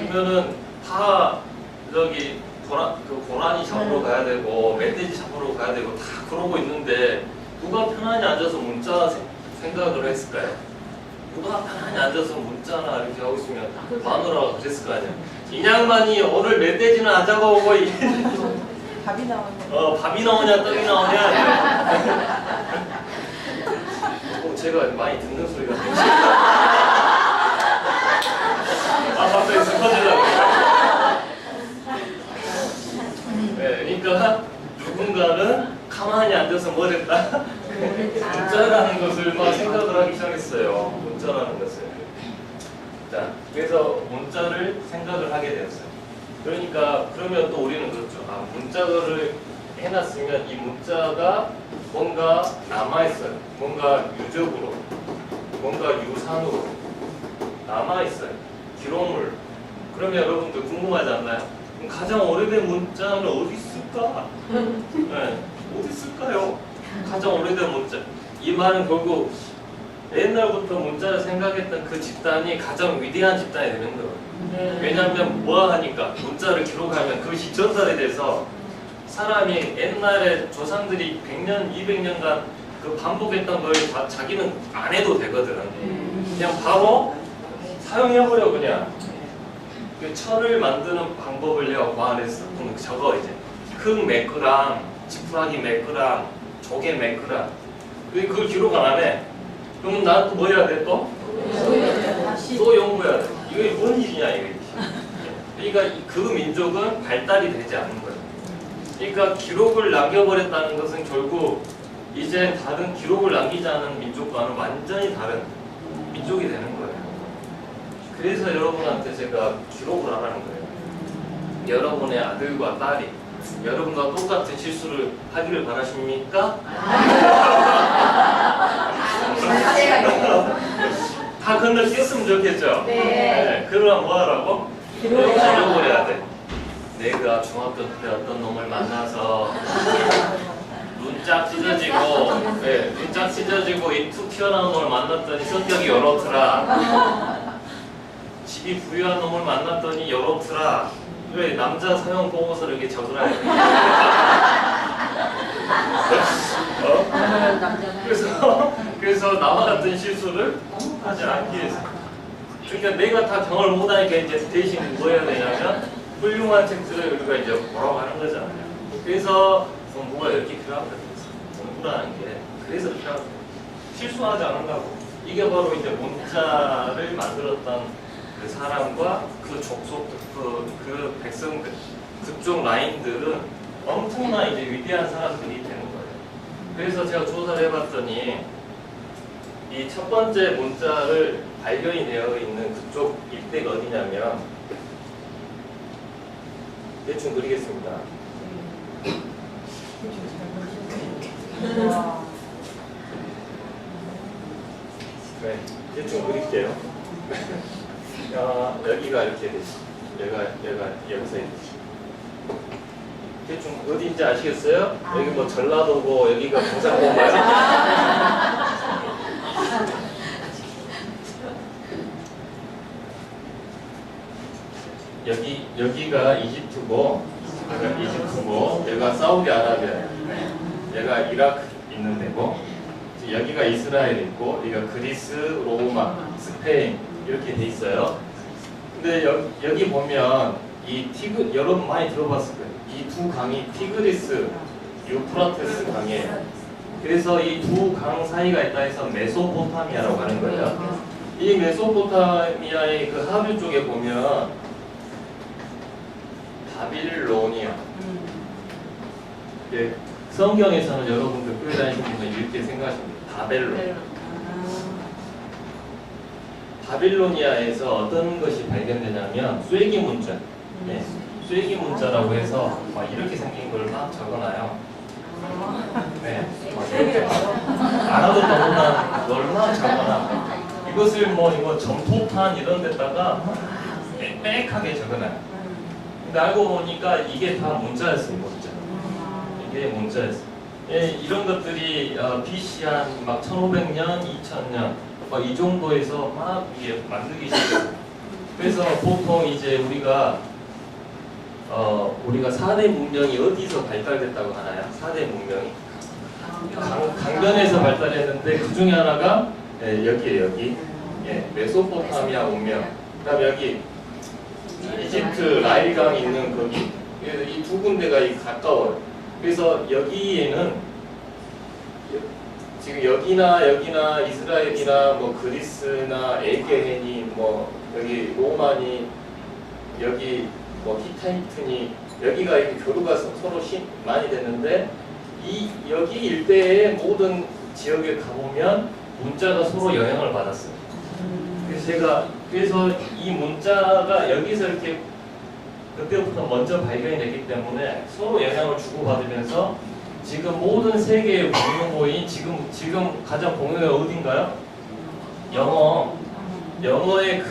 그러면은 다 저기 고라니 잡으러 가야 되고 멧돼지 잡으러 가야 되고 다 그러고 있는데 누가 편안히 앉아서 문자 생각을 했을까요? 누가 편안히 앉아서 문자나 이렇게 하고 있으면 마누라가 그랬을 거 아니야. 이 양반이 오늘 멧돼지는 안 잡아오고 밥이 나오냐? 밥이 나오냐 떡이 나오냐. 제가 많이 듣는 소리가 갑자기 슬퍼지려고. 네, 그러니까 누군가는 가만히 앉아서 뭘 했다? 문자라는 것을 막 생각을 하기 시작했어요. 문자라는 것을. 자, 그래서 문자를 생각을 하게 되었어요. 그러니까 그러면 또 우리는 그렇죠. 문자를 해놨으면 이 문자가 뭔가 남아있어요. 뭔가 유적으로, 뭔가 유산으로 남아있어요. 기록물. 그러면 여러분들 궁금하지 않나요? 그럼 가장 오래된 문자는 어디 있을까? 네, 어디 있을까요? 가장 오래된 문자. 이 말은 결국 옛날부터 문자를 생각했던 그 집단이 가장 위대한 집단이 되는 거예요. 왜냐하면 뭐 하니까 문자를 기록하면 그것이 전달이 돼서 사람이 옛날에 조상들이 100년, 200년간 그 반복했던 걸 자기는 안 해도 되거든. 그냥 바로 사용해버려 그냥. 그 철을 만드는 방법을 내가 말했어. 저거 이제 흙 몇 그램, 지푸라기 몇 그램, 조개 몇 그램. 그걸 기록 안 하네. 그러면 나는 또 뭐 해야 돼 또? 또 연구해야 돼. 이게 뭔 일이냐 이게. 그러니까 그 민족은 발달이 되지 않는 거예요. 그러니까 기록을 남겨버렸다는 것은 결국 이제 다른 기록을 남기지 않은 민족과는 완전히 다른 민족이 되는 거예요. 그래서 여러분한테 제가 기록을 하라는 거예요. 여러분의 아들과 딸이 여러분과 똑같은 실수를 하기를 바라십니까? 다 건너뛰었으면 좋겠죠? 네. 그러면 뭐 하라고? 기록을 해야 돼. 내가 중학교 때 어떤 놈을 만나서 눈짝 찢어지고 눈짝 찢어지고 이 툭 튀어나온 놈을 만났더니 성격이 요렇더라. 집이 부유한 놈을 만났더니 요렇더라. 그래 남자 사용 보고서를 이렇게 적으라 해. 그래서 나와 같은 실수를 하지 않기 위해서. 그러니까 내가 다 경험을 못하니까 이제 대신 뭐 해야 되냐면 훌륭한 책들을 우리가 이제 보라고 하는 거잖아요. 그래서 공부가 이렇게 필요하거든요. 공부라는 게 그래서 필요하거든요. 실수하지 않는다고. 이게 바로 이제 문자를 만들었던 그 사람과 그 족속, 그 백성, 그쪽 라인들은 엄청난 이제 위대한 사람들이 되는 거예요. 그래서 제가 조사를 해봤더니 이 첫 번째 문자를 발견이 되어 있는 그쪽 일대가 어디냐면 대충 그리겠습니다. 네, 대충 그릴게요. 여기가 이렇게 되지. 얘가 여기서 이렇게. 대충 어디인지 아시겠어요? 여기 뭐 전라도고 여기가 경상도인가요? 여기가 이집트고, 여기가 사우디아라비아, 얘가 이라크 있는 데고, 여기가 이스라엘 있고, 여기가 그리스, 로마, 스페인 이렇게 돼 있어요. 근데 여기 보면 이 여러분 많이 들어봤을 거예요. 이 두 강이 티그리스, 유프라테스 강이에요. 그래서 이 두 강 사이가 있다 해서 메소포타미아라고 하는 거예요. 이 메소포타미아의 그 하류 쪽에 보면 바빌로니아. 예, 성경에서는 여러분들 교회 다니시는 분은 이렇게 생각하십니다. 바빌로니아에서 어떤 것이 발견되냐면 쐐기 문자. 네, 쐐기 문자라고 해서 막 이렇게 생긴 걸 막 적어놔요. 네, 알아도 너무나 그걸 막 적어놔. 이것을 뭐 이거 점토판 이런 데다가 빽빽하게 적어놔요. 근데 알고 보니까 이게 다 문자였어요, 문자. 이게 문자였어요. 예, 이런 것들이 BC 한 막 1500년, 2000년 막 이 정도에서 막 이게 만들기 시작했어요. 그래서 보통 이제 우리가 4대 문명이 어디서 발달됐다고 하나요? 4대 문명이 강변에서 발달했는데 그 중에 하나가 여기에요, 여기. 예, 메소포타미아 문명. 그다음 여기 이집트 나일강이 있는 거기. 이 두 군데가 가까워요. 그래서 여기에는 지금 여기나 이스라엘이나 뭐 그리스나 에게헨이 뭐 여기 로마니 여기 뭐 히타이트니 여기가 이렇게 교류가 서로 많이 됐는데 여기 일대의 모든 지역에 가보면 문자가 서로 영향을 받았어요. 그래서 이 문자가 여기서 이렇게 그때부터 먼저 발견이 됐기 때문에 서로 영향을 주고받으면서 지금 모든 세계의 공용어인 지금 가장 공용어가 어딘가요? 영어. 영어의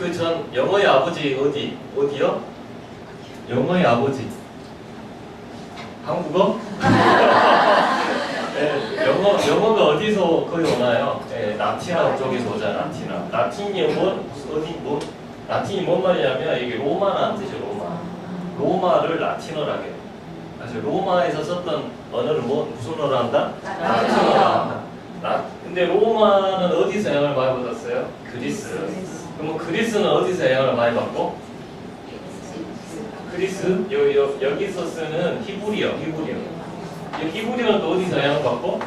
영어의 아버지 어디요? 영어의 아버지. 한국어? 네, 영어가 어디서 거의 오나요? 네, 라틴어 쪽에서 오잖아. 라틴이 라틴이 뭔 말이냐면 이게 로마라는 뜻이에요. 로마를 라틴어라고 해요. 사실 로마에서 썼던 언어를 무슨 언어로 한다? 라틴어로 한다. 근데 로마는 어디서 영향을 많이 받았어요? 그리스. 그럼 그리스는 어디서 영향을 많이 받고? 그리스? 여기서 쓰는 히브리어. 이 히브리어는 또 어디서 영향을 받고?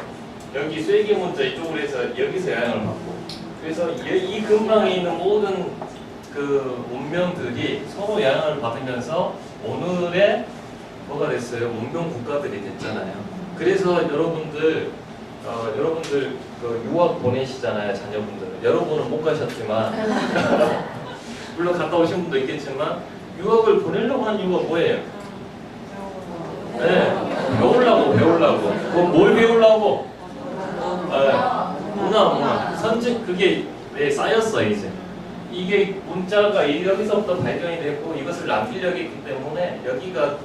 여기 쐐기 문자 이쪽으로 해서 여기서 영향을 받고. 그래서 이 근방에 있는 모든 그 문명들이 서로 영향을 받으면서 오늘의 뭐가 됐어요? 문명 국가들이 됐잖아요. 그래서 여러분들 그 유학 보내시잖아요, 자녀분들은. 여러분은 못 가셨지만 물론 갔다 오신 분도 있겠지만 유학을 보내려고 하는 이유가 뭐예요? 네, 배우려고. 그럼 뭘 배우려고? 문화. 그게 쌓였어 이제. 이게 문자가 여기서부터 발견이 되고 이것을 남기려고 했기 때문에 여기가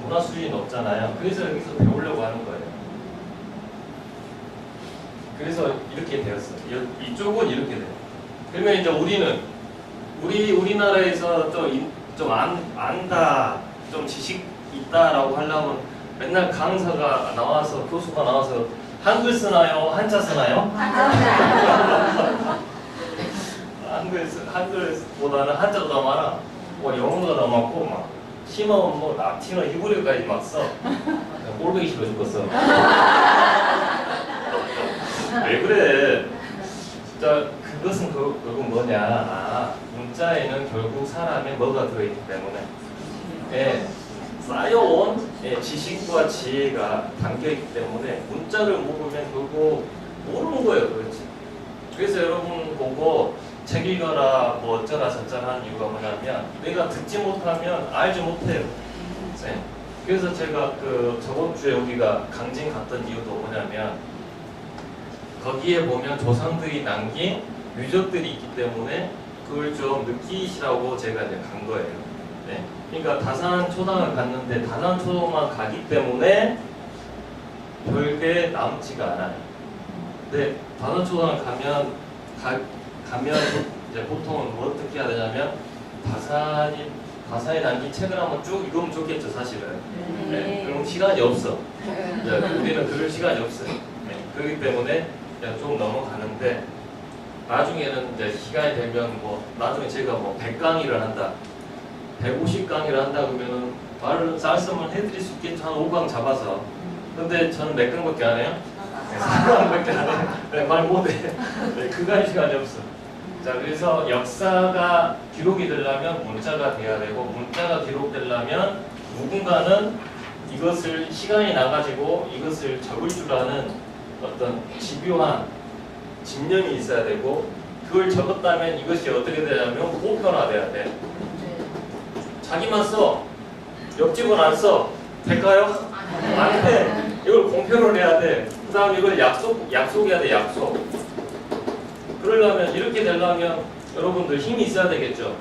문화 수준이 높잖아요. 그래서 여기서 배우려고 하는 거예요. 그래서 이렇게 되었어요. 이쪽은 이렇게 돼요. 그러면 이제 우리나라에서 좀 안다, 좀 지식 있다라고 하려면 맨날 강사가 나와서 교수가 나와서 한글 쓰나요? 한자 쓰나요? 한글보다는 한자가 더 많아. 뭐 영어가 더 많고 막 심하면 뭐 라틴어, 히브리어까지 막 써. 꼴보기 싫어 죽겠어. 왜 그래? 진짜 그것은 결국 뭐냐? 문자에는 결국 사람의 뭐가 들어있기 때문에 쌓여온 지식과 지혜가 담겨있기 때문에 문자를 모르면 결국 모르는 거예요. 그렇지? 그래서 여러분 보고 책 읽어라 뭐 어쩌라 저쩌라 하는 이유가 뭐냐면 내가 듣지 못하면 알지 못해요. 그래서 제가 저번 주에 우리가 강진 갔던 이유도 뭐냐면 거기에 보면 조상들이 남긴 유적들이 있기 때문에 그걸 좀 느끼시라고 제가 이제 간 거예요. 그러니까 다산초당을 갔는데 다산초당만 가기 때문에 별게 남지가 않아요. 근데 다산초당을 가면 이제 보통은 뭐 어떻게 해야 되냐면 다산에 남긴 책을 한번 쭉 읽으면 좋겠죠, 사실은. 그럼 시간이 없어. 우리는 그럴 시간이 없어요. 그렇기 때문에 그냥 좀 넘어가는데 나중에는 이제 시간이 되면 뭐 나중에 제가 뭐 100강의를 한다, 150강의를 한다 그러면은 말을 쌀씀을 해드릴 수 있겠죠. 한 5강 잡아서. 근데 저는 몇 강밖에 안 해요? 3강밖에 안 해요. 말 못해. 그갈 시간이 없어. 자, 그래서 역사가 기록이 되려면 문자가 돼야 되고 문자가 기록되려면 누군가는 이것을 시간이 나가지고 이것을 적을 줄 아는 어떤 집요한 집념이 있어야 되고 그걸 적었다면 이것이 어떻게 되냐면 보편화돼야 돼. 자기만 써. 옆집은 안 써. 될까요? 안 돼. 이걸 공표를 해야 돼. 그 다음 이걸 약속해야 돼. 약속. 그러려면 이렇게 되려면 여러분들 힘이 있어야 되겠죠.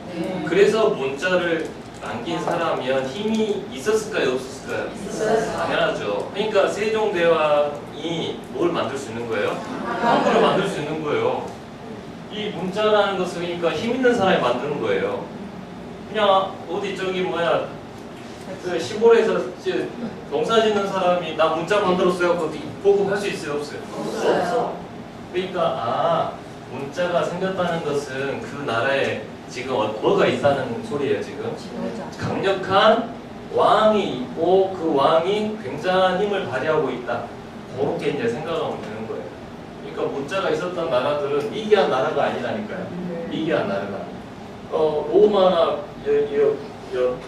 그래서 문자를 남긴 사람이면 힘이 있었을까요? 없었을까요? 당연하죠. 그러니까 세종대왕이 뭘 만들 수 있는 거예요? 한글을 만들 수 있는 거예요. 이 문자라는 것은 그러니까 힘 있는 사람이 만드는 거예요. 그냥 어디 저기 뭐야 그 시골에서 농사 짓는 사람이 나 문자 만들었어요. 그거 보고할 수 있어요? 없어요? 없어. 그러니까 문자가 생겼다는 것은 그 나라에 지금 뭐가 있다는 소리예요. 지금 강력한 왕이 있고 그 왕이 굉장한 힘을 발휘하고 있다. 그렇게 이제 생각하면 되는 거예요. 그러니까 문자가 있었던 나라들은 미개한 나라가 아니라니까요. 미개한 나라가. 로마나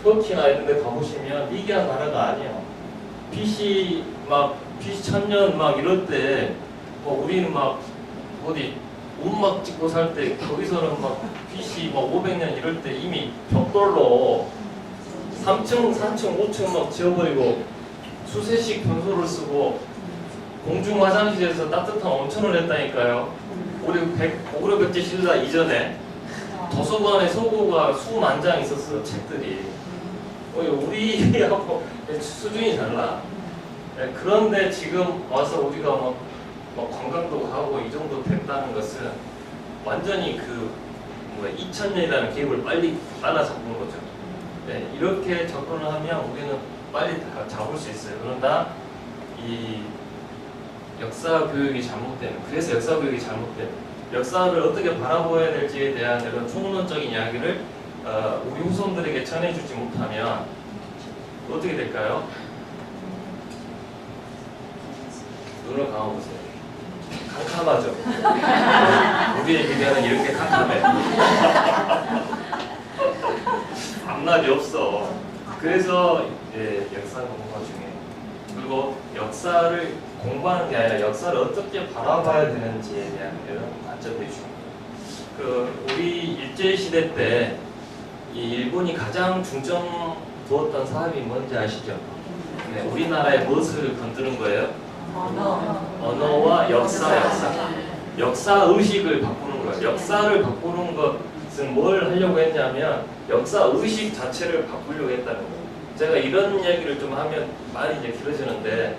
터키나 이런 데 가보시면 미개한 나라가 아니에요. BC 1000년 막 이럴 때 우리는 막 어디 운막 찍고 살 때 거기서는 막 BC 500년 이럴 때 이미 벽돌로 3층, 4층, 5층 막 지어버리고 수세식 변소를 쓰고 공중 화장실에서 따뜻한 온천을 했다니까요. 우리 고구려백제 신라 이전에 도서관에 서고가 수만 장 있었어요. 책들이. 우리하고 수준이 달라. 그런데 지금 와서 우리가 막 관광도 하고 이 정도 된다는 것은 완전히 2000년이라는 갭을 빨리 따라잡는 거죠. 이렇게 접근을 하면 우리는 빨리 다 잡을 수 있어요. 그러나 이 역사 교육이 잘못되는, 그래서 역사 교육이 잘못되는, 역사를 어떻게 바라보아야 될지에 대한 이런 총론적인 이야기를 우리 후손들에게 전해주지 못하면 어떻게 될까요? 눈을 감아보세요. 캄캄하죠. 우리의 미래는 이렇게 캄캄해. 앞날이 없어. 그래서 역사 공부가 중요해요. 그리고 역사를 공부하는 게 아니라 역사를 어떻게 바라봐야 되는지에 대한 이런 관점이 중요해요. 우리 일제시대 때 이 일본이 가장 중점 두었던 사업이 뭔지 아시죠? 우리나라의 무엇을 건드는 거예요? 언어와 역사. 역사 의식을 바꾸는 거예요. 역사를 바꾸는 것은 뭘 하려고 했냐면 역사 의식 자체를 바꾸려고 했다는 거예요. 제가 이런 이야기를 좀 하면 말이 이제 길어지는데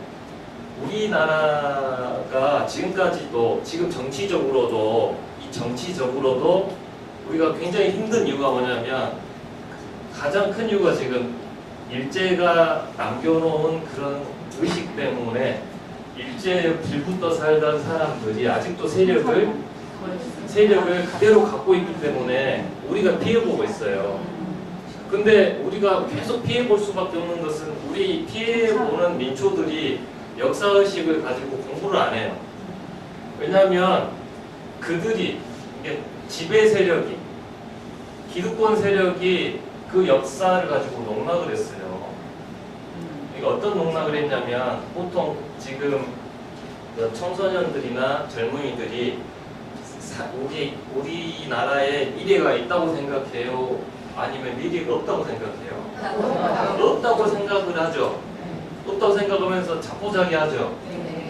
우리나라가 지금까지도 지금 정치적으로도 우리가 굉장히 힘든 이유가 뭐냐면 가장 큰 이유가 지금 일제가 남겨놓은 그런 의식 때문에 일제 빌붙어 살던 사람들이 아직도 세력을 그대로 갖고 있기 때문에 우리가 피해보고 있어요. 근데 우리가 계속 피해볼 수밖에 없는 것은 우리 피해보는 민초들이 역사의식을 가지고 공부를 안 해요. 왜냐하면 그들이 이게 지배 세력이 기득권 세력이 그 역사를 가지고 농락을 했어요. 그러니까 어떤 농락을 했냐면 보통 지금 청소년들이나 젊은이들이 우리나라에 미래가 있다고 생각해요? 아니면 미래가 없다고 생각해요? 없다고 생각을 하죠. 없다고 생각하면서 자포자기하죠.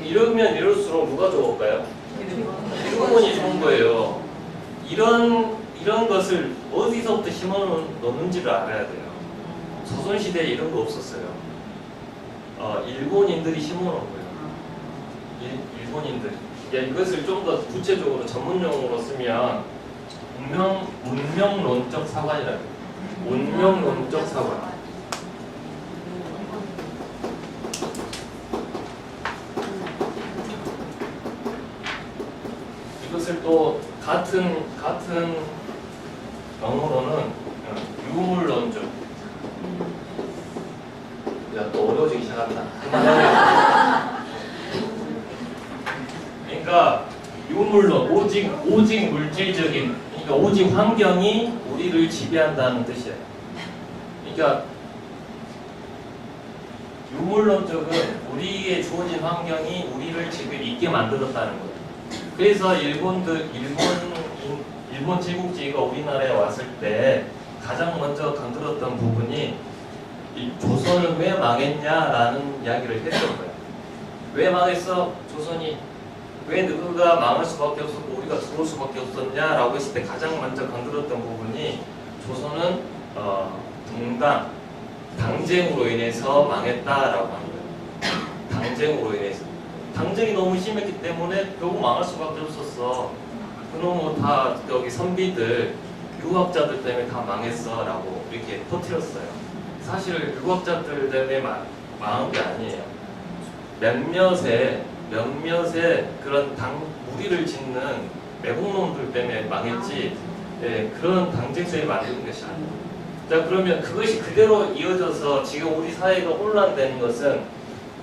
이러면 이럴수록 누가 좋을까요? 기득권이 좋은 거예요. 이런 것을 어디서부터 심어놓는지를 알아야 돼요. 조선시대에 이런 거 없었어요. 일본인들이 심어놓은 거예요. 일본인들이. 이것을 좀 더 구체적으로 전문용어로 쓰면 운명론적 사관이라고 해요. 운명론적 사관. 이것을 또 같은 영어로는 유물론적. 야, 또 어려워지기 시작한다. 그러니까 유물론, 오직 물질적인, 그러니까 오직 환경이 우리를 지배한다는 뜻이에요. 그러니까 유물론적은 우리에게 주어진 환경이 우리를 지금 있게 만들었다는 거예요. 그래서 일본 제국주의가 우리나라에 왔을 때 가장 먼저 건드렸던 부분이 이 조선은 왜 망했냐라는 이야기를 했던 거예요. 왜 망했어? 조선이 왜 누구가 망할 수밖에 없었고 우리가 들어올 수밖에 없었냐라고 했을 때 가장 먼저 건드렸던 부분이 조선은 당쟁으로 인해서 망했다라고 하는 거예요. 당쟁으로 인해서. 당쟁이 너무 심했기 때문에 결국 망할 수밖에 없었어. 그놈은 다 여기 선비들, 유학자들 때문에 다 망했어라고 이렇게 터뜨렸어요. 사실 유학자들 때문에 망한 게 아니에요. 몇몇의 그런 무리를 짓는 매국놈들 때문에 망했지, 그런 당쟁성이 만드는 것이 아니에요. 자, 그러면 그것이 그대로 이어져서 지금 우리 사회가 혼란되는 것은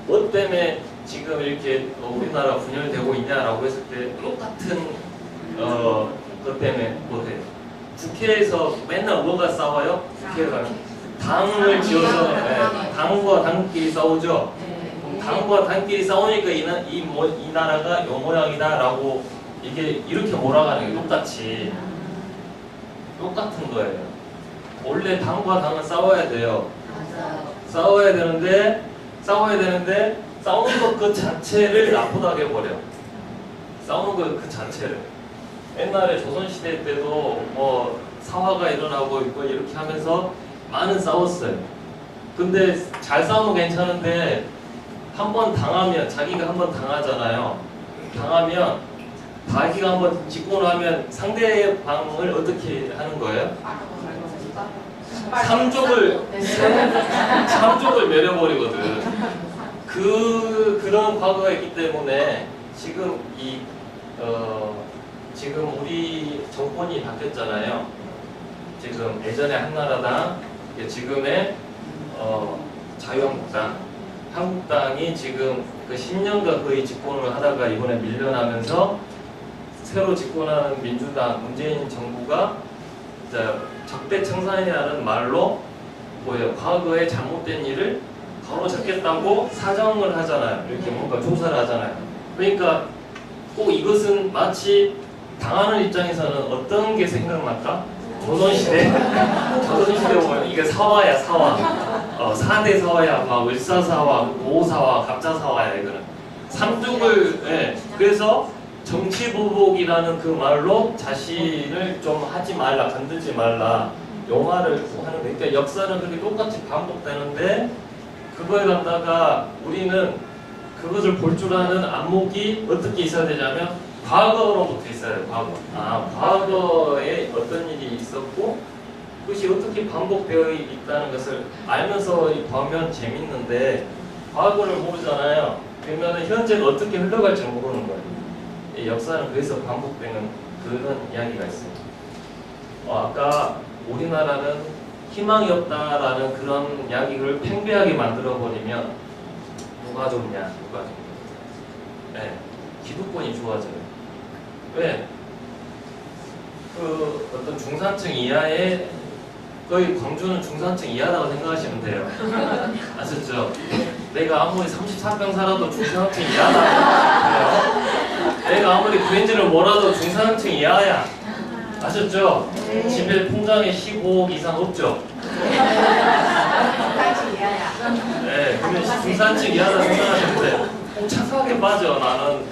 뭐 때문에 지금 이렇게 우리나라 분열되고 있냐라고 했을 때 똑같은 것 때문에 뭐해요? 국회에서 맨날 뭐가 싸워요? 국회가 당을 지어서 당과 당끼리 싸우죠. 당과 당끼리 싸우니까 이 나라가 요 모양이다라고 이게 이렇게 몰아가는 게 똑같은 거예요. 원래 당과 당은 싸워야 돼요. 싸워야 되는데 싸우는 것 그 자체를 나쁘다게 해버려. 싸우는 것 그 자체를. 옛날에 조선시대 때도 뭐 사화가 일어나고 뭐 이렇게 하면서 많은 싸웠어요. 근데 잘 싸우면 괜찮은데 한번 당하면, 자기가 한번 당하잖아요. 당하면 자기가 한번 짓고 나면 상대방을 어떻게 하는 거예요? 삼족을 매려버리거든. 그런 과거가 있기 때문에 지금 지금 우리 정권이 바뀌었잖아요. 지금 예전에 한나라당, 지금의 자유한국당, 한국당이 지금 그 10년간 거의 집권을 하다가 이번에 밀려나면서 새로 집권하는 민주당, 문재인 정부가 적대청산이라는 말로 과거에 잘못된 일을 바로잡겠다고 사정을 하잖아요. 이렇게 뭔가 조사를 하잖아요. 그러니까 꼭 이것은 마치 당하는 입장에서는 어떤 게 생각날까? 조선시대 보면 이게 사화야, 사화. 4대 사화야, 막 을사사화, 오사화, 갑자사화야, 이거는. 삼족을, 그래서 정치보복이라는 그 말로 자신을 좀 하지 말라, 건들지 말라, 용화를 하는 데, 그러니까 역사는 그렇게 똑같이 반복되는데, 그거에 갖다가 우리는 그것을 볼 줄 아는 안목이 어떻게 있어야 되냐면 과거로부터 있어야 돼요. 과거에 어떤 일이 있었고 그것이 어떻게 반복되어 있다는 것을 알면서 보면 재밌는데 과거를 모르잖아요. 그러면 현재가 어떻게 흘러갈지 모르는 거예요. 이 역사는 그래서 반복되는 그런 이야기가 있어요. 아까 우리나라는 희망이 없다라는 그런 이야기를 팽배하게 만들어버리면 누가 좋냐, 누가 좋냐. 네, 기득권이 좋아져요. 왜? 그 어떤 중산층 이하의 거의 광주는 중산층 이하라고 생각하시면 돼요. 아셨죠? 내가 아무리 34평 살아도 중산층 이하다. 내가 아무리 브랜드를 몰아도 중산층 이하야. 아셨죠? 집에 통장에 15억 이상 없죠? 네, 그러면 중산층 이하다 생각하시면 돼요. 꼭 착하게 빠져, 나는.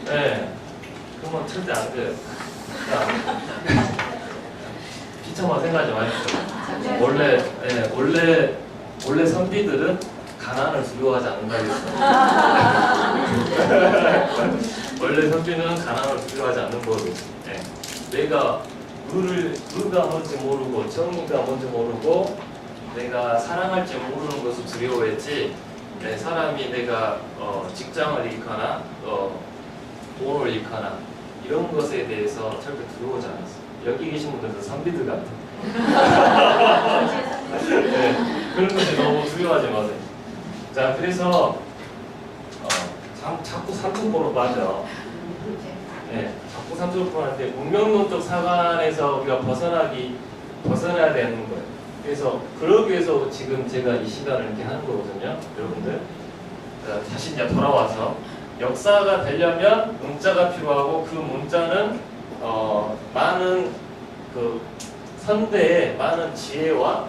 네, 그러면 절대 안 돼요. 비참한 생각하지 마십시오. 원래 선비들은 가난을 두려워하지 않는다 그랬어요. 원래 선비는 가난을 두려워하지 않는 법이. 네. 내가 의가 뭔지 모르고 정의가 뭔지 모르고 내가 사랑할지 모르는 것을 두려워했지. 네, 사람이 내가 직장을 잃거나 돈을 잃거나 이런 것에 대해서 절대 두려워하지 않았어요. 여기 계신 분들도 선비들 같아요. 네, 그런 것에 너무 두려워하지 마세요. 자, 그래서 자꾸 삼천포로 빠져. 네, 자꾸 삼천포로 하는데 운명론적 사관에서 우리가 벗어나야 되는 거예요. 그래서 그러기 위해서 지금 제가 이 시간을 이렇게 하는 거거든요, 여러분들. 다시 이제 돌아와서 역사가 되려면 문자가 필요하고 그 문자는 많은 그 선대에 많은 지혜와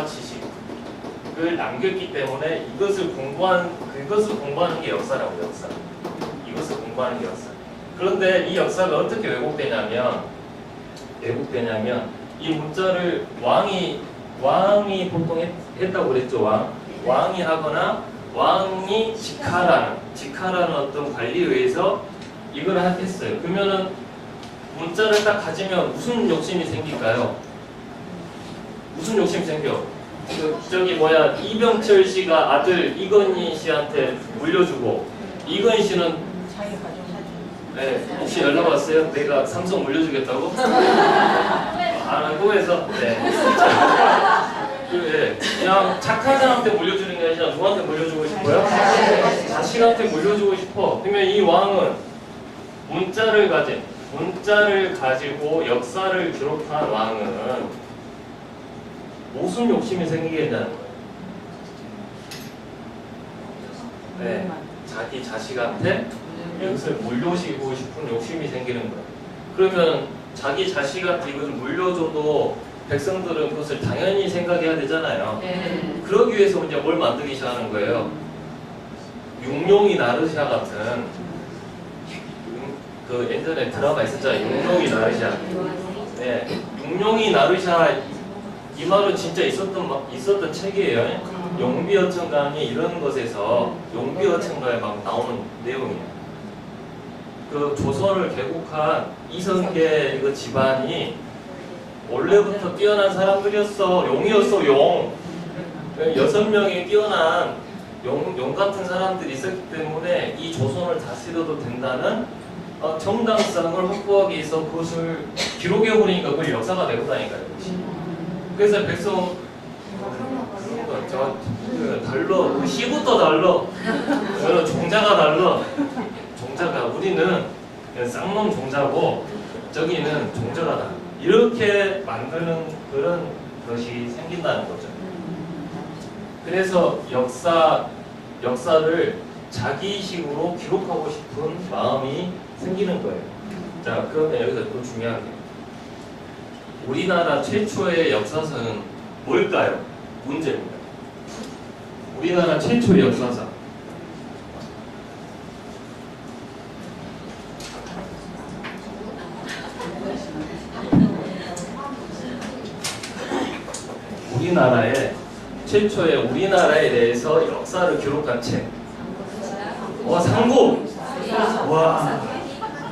지식을 남겼기 때문에 그것을 공부하는 게 역사라고. 역사. 이것을 공부하는 게 역사. 그런데 이 역사가 어떻게 왜곡되냐면 이 문자를 왕이 보통 했다고 그랬죠. 왕이 하거나 왕이 직하라는 어떤 관리에 의해서 이걸 했어요. 그러면은 문자를 딱 가지면 무슨 욕심이 생길까요? 무슨 욕심이 생겨? 이병철 씨가 아들 이건희 씨한테 물려주고 이건희 씨는 자기 가족 네, 혹시 연락 왔어요? 내가 삼성 물려주겠다고? 안 꿈에서 네. 그냥 착한 사람한테 물려주는 게 아니라 누구한테 물려주고 싶어요? 자식한테 물려주고 싶어. 그러면 이 왕은 문자를 가지고 역사를 기록한 왕은 무슨 욕심이 생기겠냐는 거예요. 네, 자기 자식한테 이것을 물려주고 싶은 욕심이 생기는 거예요. 그러면 자기 자식한테 이것을 물려줘도 백성들은 그것을 당연히 생각해야 되잖아요. 그러기 위해서 이제 뭘 만들기 시작하는 거예요. 육룡이 나르샤 같은 그 예전에 드라마 있었잖아요. 육룡이 나르샤. 네, 육룡이 나르샤 이 말은 진짜 있었던 책이에요. 용비어천강이 이런 것에서 용비어천가에 막 나오는 내용이에요. 그 조선을 개국한 이성계 이거 집안이 원래부터 뛰어난 사람들이었어. 용이었어, 용. 6명의 뛰어난 용 같은 사람들이 있었기 때문에 이 조선을 다스려도 된다는 정당성을 확보하기 위해서 그것을 기록해버리니까 그걸 역사가 되고다니까요. 그래서 백성 달러, 그 시부터 달러, 종자가 달러. 종자가 우리는 쌍놈 종자고 저기는 종자가 달러. 이렇게 만드는 그런 것이 생긴다는 거죠. 그래서 역사를 자기식으로 기록하고 싶은 마음이 생기는 거예요. 자, 그러면 여기서 또 중요한 게 우리나라 최초의 역사서는 뭘까요? 문제입니다. 우리나라 최초의 역사서. 우리나라에 대해서 역사를 기록한 책. 삼국. 와,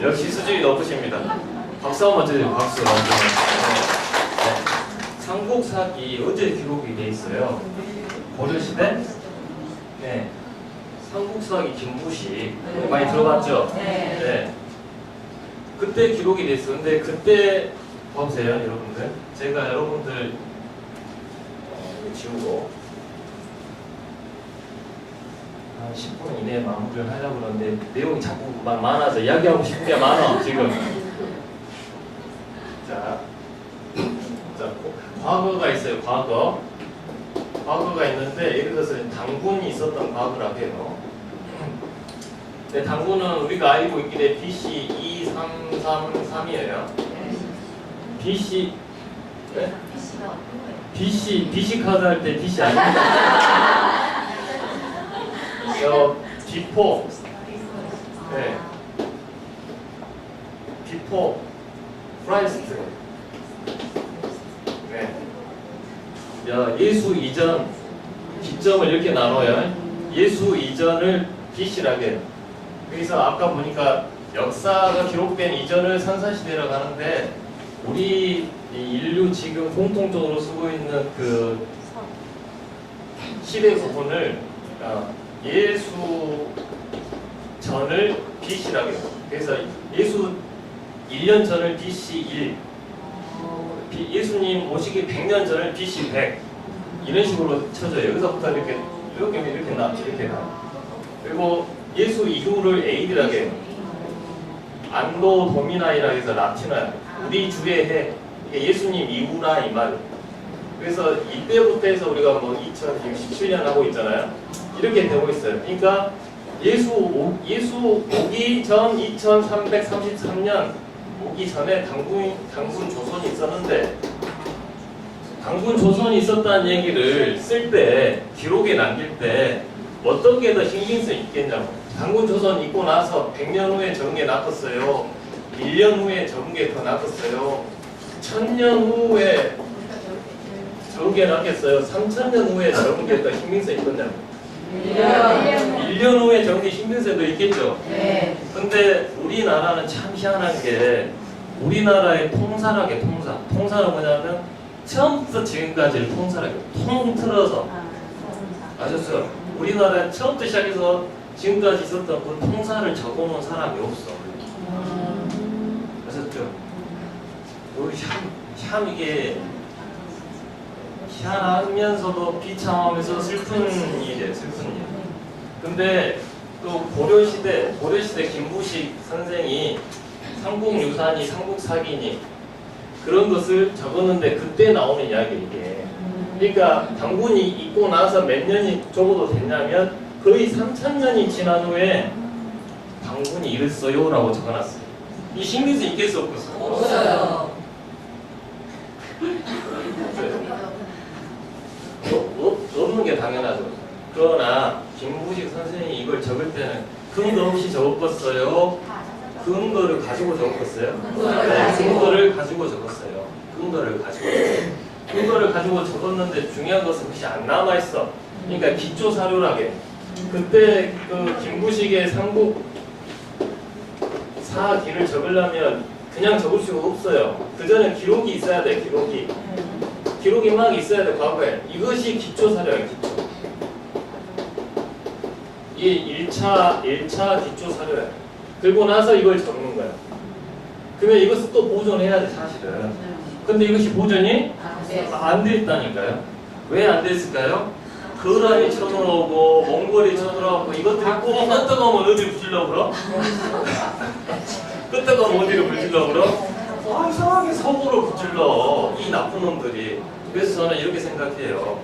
역시 수준이 높으십니다. 박수 한번 주세요. 박수. 삼국사기 어제 기록이 돼 있어요. 고려시대. 네. 삼국사기 김부식 많이 들어봤죠? 네. 네. 그때 기록이 됐어. 근데 그때 봐보세요, 여러분들. 제가 여러분들 이거 지우고 한 10분 이내에 마무리를 하려고 그러는데 내용이 자꾸 막 많아서 이야기하고 싶은 게 많아 지금. 자, 과거가 있어요. 과거가 있는데 예를 들어서 당군이 있었던 과거라고 해요. 네, 당군은 우리가 알고 있기에 BC 2333이에요. BC 네? BC 카드 할 때 BC 아닙니까? 비포 네. 비포 크라이스트 네. 예수 이전 기점을 이렇게 나눠요. 예수 이전을 BC라고 해요. 그래서 아까 보니까 역사가 기록된 이전을 선사시대라고 하는데 우리 인류 지금 공통적으로 쓰고 있는 그 시대 구분을 예수 전을 BC라고 해요. 그래서 예수 1년 전을 BC 1, 예수님 오시기 100년 전을 BC 100 이런 식으로 쳐져요. 여기서부터 이렇게 나. 그리고 예수 이후를 AD라고 해요. 안도 도미나이라 해서 라틴어야. 우리 주의 해. 이게 예수님 이후라 이 말. 그래서 이때부터 해서 우리가 뭐 2067년 하고 있잖아요. 이렇게 되고 있어요. 그러니까 예수 오기 전 2333년 오기 전에 당군 조선이 있었는데 당군 조선이 있었다는 얘기를 쓸 때 기록에 남길 때 어떤 게 더 신빙성 있겠냐고. 당군 조선 있고 나서 100년 후에 적은 게 낫겠어요. 1년 후에 적은 게 더 낫겠어요. 1000년 후에 적은 게 낫겠어요. 3000년 후에 적은 게 더 신빙성 있겠냐고. 1년 후에 적은 게 신빙성도 있겠죠. 네. 근데 우리나라는 참 희한한 게 우리나라의 통사라게 통사는 뭐냐면 처음부터 지금까지를 통사라게 통틀어서 아셨어요? 우리나라 처음부터 시작해서 지금까지 있었던 그 통사를 적어놓은 사람이 없어. 아셨죠? 우리 참 이게 희한하면서도 비참하면서 슬픈 일이에요. 슬픈 일. 근데 또 고려시대 김부식 선생이 삼국유사니 삼국사기니 그런 것을 적었는데 그때 나오는 이야기 이게. 그러니까 당군이 있고 나서 몇 년이 적어도 됐냐면 거의 3000년이 지난 후에 당군이 이랬어요라고 적어놨어요. 이 신빙성 있겠어 없겠어? 없어요. 없는 게 당연하죠. 그러나 김부식 선생이 이걸 적을 때는 근거 없이 적었어요. 근거를 가지고 적었어요. 네, 근거를 가지고 적었어요. 근거를 가지고 적었는데 중요한 것은 그것이 안 남아 있어. 그러니까 기초 사료라게. 그때 그 김부식의 삼국 사기를 적으려면 그냥 적을 수가 없어요. 그 전에 기록이 있어야 돼. 기록이 막 있어야 돼. 과거에. 이것이 기초 사료예요. 기초. 이 1차 기초 사료예요. 그리고 나서 이걸 적는 거야. 그러면 이것을 또 보존해야 돼, 사실은. 근데 이것이 보존이 안 돼 있다니까요. 왜 안 됐을까요? 거란이 쳐들어오고 몽골이 쳐들어오고 이것들이 꼭 끄떡하면 어디를 부질러 그러? 끄떡하면 어디를 부질러 그러? 이상하게 서구로 부질러, 이 나쁜 놈들이. 그래서 저는 이렇게 생각해요.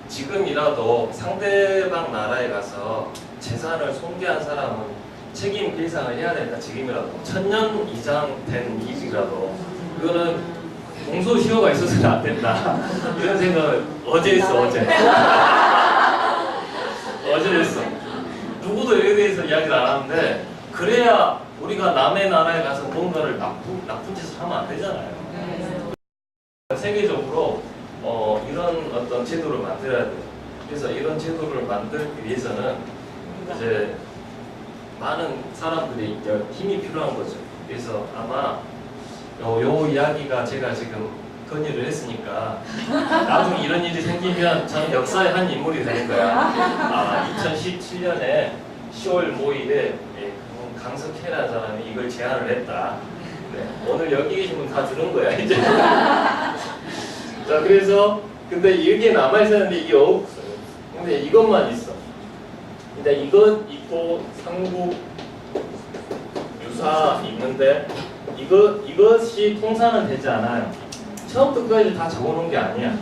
지금이라도 상대방 나라에 가서 재산을 손괴한 사람은 책임 필상을 해야 된다. 지금이라도 1000년 이상 된 일이라도 그거는 공소시효가 있어서는 안 된다. 이런 생각을 어제 했어. 어제 했어. 누구도 여기에 대해서 이야기를 안 하는데 그래야 우리가 남의 나라에 가서 뭔가를 나쁜 짓을 하면 안 되잖아요. 세계적으로 이런 어떤 제도를 만들어야 돼요. 그래서 이런 제도를 만들기 위해서는 이제 많은 사람들이 힘이 필요한 거죠. 그래서 아마 요 이야기가 제가 지금 건의를 했으니까 나중에 이런 일이 생기면 저는 역사의 한 인물이 되는 거야. 2017년에 10월 5일에 강석혜라는 사람이 이걸 제안을 했다. 네, 오늘 여기 계신 분 다 들은 거야 이제. 자, 그래서 근데 이게 남아 있었는데 이게 없어요. 근데 이것만 있어. 근데 이것 있고 삼국 유사 있는데 이것이 통사는 되지 않아요. 처음부터 끝까지 다 적어놓은 게 아니야.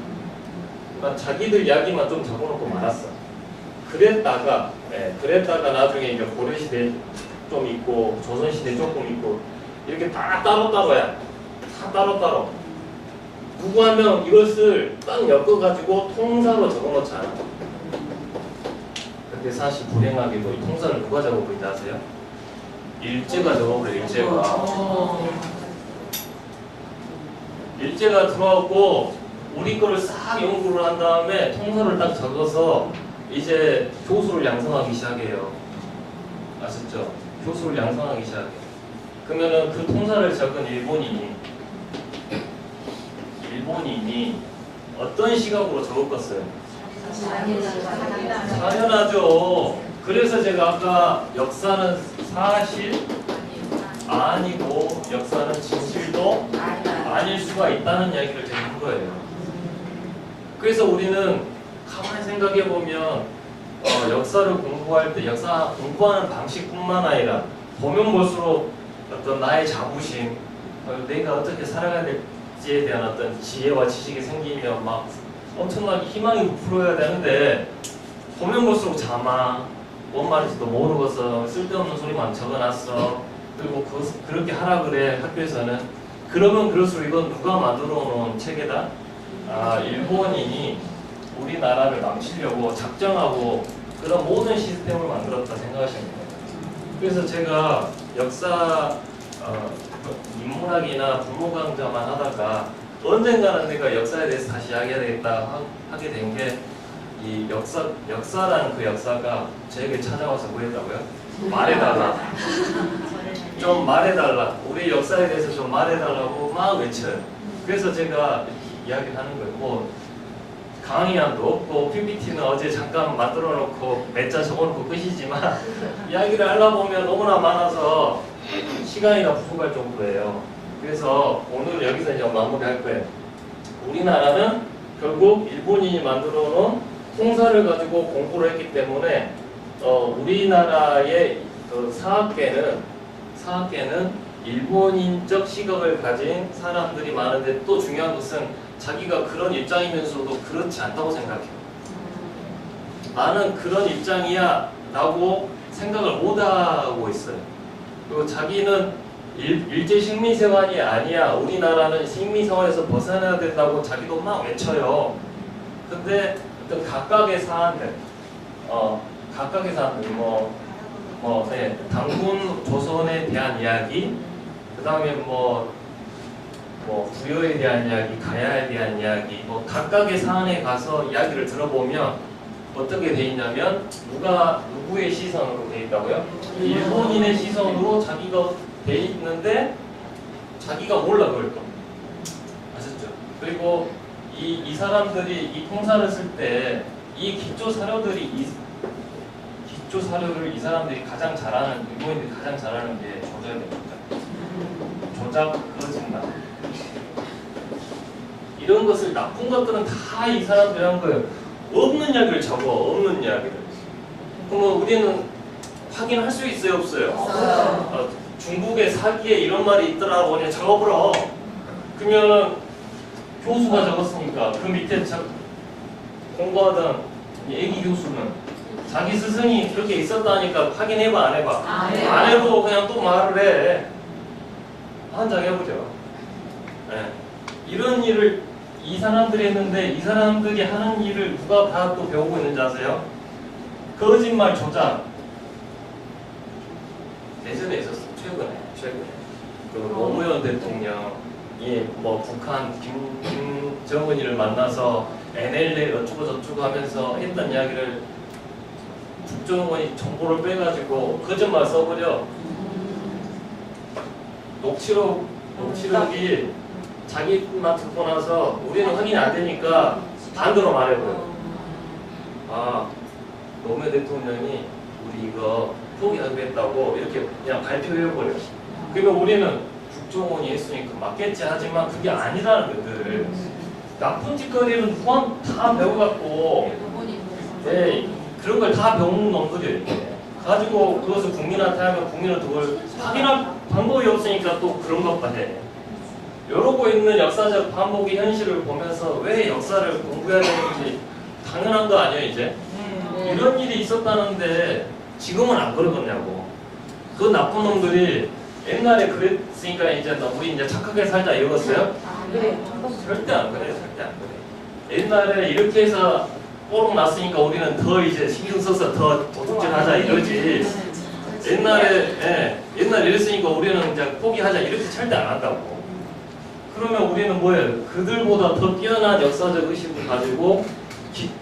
그러니까 자기들 이야기만 좀 적어놓고 말았어. 그랬다가 나중에 이제 고려시대 좀 있고 조선시대 조금 있고 이렇게 다 따로따로야. 다 따로따로. 누구 한 명 이것을 딱 엮어가지고 통사로 적어놓잖아. 근데 사실 불행하게도 이 통사를 누가 적어버린지 아세요? 일제가 적어버려. 일제가 들어왔고 우리 거를 싹 연구를 한 다음에 통사를 딱 적어서 이제 교수를 양성하기 시작해요. 아셨죠? 교수를 양성하기 시작해요. 그러면은 그 통사를 적은 일본인이 어떤 시각으로 적었겠어요? 당연하죠. 그래서 제가 아까 역사는 사실 아니고 역사는 진실도 아닐 수가 있다는 이야기를 제가 한 거예요. 그래서 우리는 가만히 생각해 보면 역사를 공부할 때 역사 공부하는 방식뿐만 아니라 보면 볼수록 어떤 나의 자부심, 내가 어떻게 살아가야 될지에 대한 어떤 지혜와 지식이 생기면 막 엄청나게 희망이 부풀어야 되는데 보면 볼수록 자마, 뭔 말인지도 모르고서 쓸데없는 소리만 적어놨어. 그리고 그렇게 하라 그래 학교에서는. 그러면 그럴수록 이건 누가 만들어 놓은 책이다? 일본인이 우리나라를 망치려고 작정하고 그런 모든 시스템을 만들었다 생각하시면 돼요. 그래서 제가 역사 인문학이나 부모강좌만 하다가 언젠가는 내가 역사에 대해서 다시 이야기해야 되겠다 하게 된 게 이 역사라는 그 역사가 저에게 찾아와서 뭐 했다고요? 말해달라. 좀 말해달라. 우리 역사에 대해서 좀 말해달라고 막 외쳐요. 그래서 제가 이야기를 하는 거예요. 뭐 강의안도 없고 PPT는 어제 잠깐 만들어 놓고 몇 자 적어 놓고 끝이지만 이야기를 하려고 보면 너무나 많아서 시간이나 부족할 정도예요. 그래서 오늘 여기서 이제 마무리할 거예요. 우리나라는 결국 일본인이 만들어 놓은 통사를 가지고 공부를 했기 때문에 우리나라의 사학계는 일본인적 시각을 가진 사람들이 많은데 또 중요한 것은 자기가 그런 입장이면서도 그렇지 않다고 생각해요. 나는 그런 입장이야 라고 생각을 못하고 있어요. 그리고 자기는 일제 식민세관이 아니야. 우리나라는 식민세관에서 벗어나야 된다고 자기도 막 외쳐요. 근데 어떤 각각의 사안들, 당군 조선에 대한 이야기, 그 다음에 부여에 대한 이야기, 가야에 대한 이야기, 각각의 사안에 가서 이야기를 들어보면 어떻게 돼 있냐면 누구의 시선으로 돼 있다고요? 일본인의 시선으로 자기가 돼 있는데 자기가 몰라 그걸 또. 아셨죠? 그리고 이 사람들이 이 통사를 쓸 때 이 기초 사료를 이 사람들이 가장 잘하는, 일본인들이 가장 잘하는 게 조작입니다. 조작, 거짓말. 이런 것을 나쁜 것들은 다 이 사람들이 한 거예요. 없는 이야기를 적어, 없는 이야기를. 그러면 우리는 확인할 수 있어요, 없어요? 중국의 사기에 이런 말이 있더라고 그냥 적어보라. 그러면은 교수가 적었으니까 그 밑에 공부하던 애기 교수는 자기 스승이 그렇게 있었다니까 확인해봐 안 해봐? 안 해도 그냥 또 말을 해. 한 장 해보죠. 네. 이런 일을 이 사람들이 했는데 이 사람들이 하는 일을 누가 다 또 배우고 있는지 아세요? 거짓말 조작. 예전에 있었어. 최근에. 그 노무현 대통령이 북한 김정은이를 만나서 NLL 어쩌고 저쩌고 하면서 했던 이야기를 국정원이 정보를 빼가지고 거짓말 써버려. 녹취록이 자기만 듣고 나서 우리는 확인이 안 되니까 반대로 말해버려요. 아, 노무현 대통령이 우리 이거 포기하기로 했다고 이렇게 그냥 발표해버려요. 그러면 우리는 국정원이 했으니까 맞겠지 하지만 그게 아니라는 것들. 나쁜 짓거리는 누가 다 배워갖고 그런 걸 다 배우는 놈들이에요. 이렇게. 가지고 그것을 국민한테 하면 국민은 그걸 확인할 방법이 없으니까 또 그런 것도 해. 이러고 있는 역사적 반복의 현실을 보면서 왜 역사를 공부해야 되는지 당연한 거 아니에요 이제? 이런 일이 있었다는데 지금은 안 그러겠냐고. 그 나쁜 놈들이 옛날에 그랬으니까 이제 우리 이제 착하게 살자 이러겠어요? 절대 안 그래요. 절대 안 그래요. 옛날에 이렇게 해서 뽀록 났으니까 우리는 더 이제 신경 써서 더 도둑질하자 이러지. 옛날에 이랬으니까 우리는 이제 포기하자 이렇게 절대 안 한다고. 그러면 우리는 뭐예요? 그들보다 더 뛰어난 역사적 의식을 가지고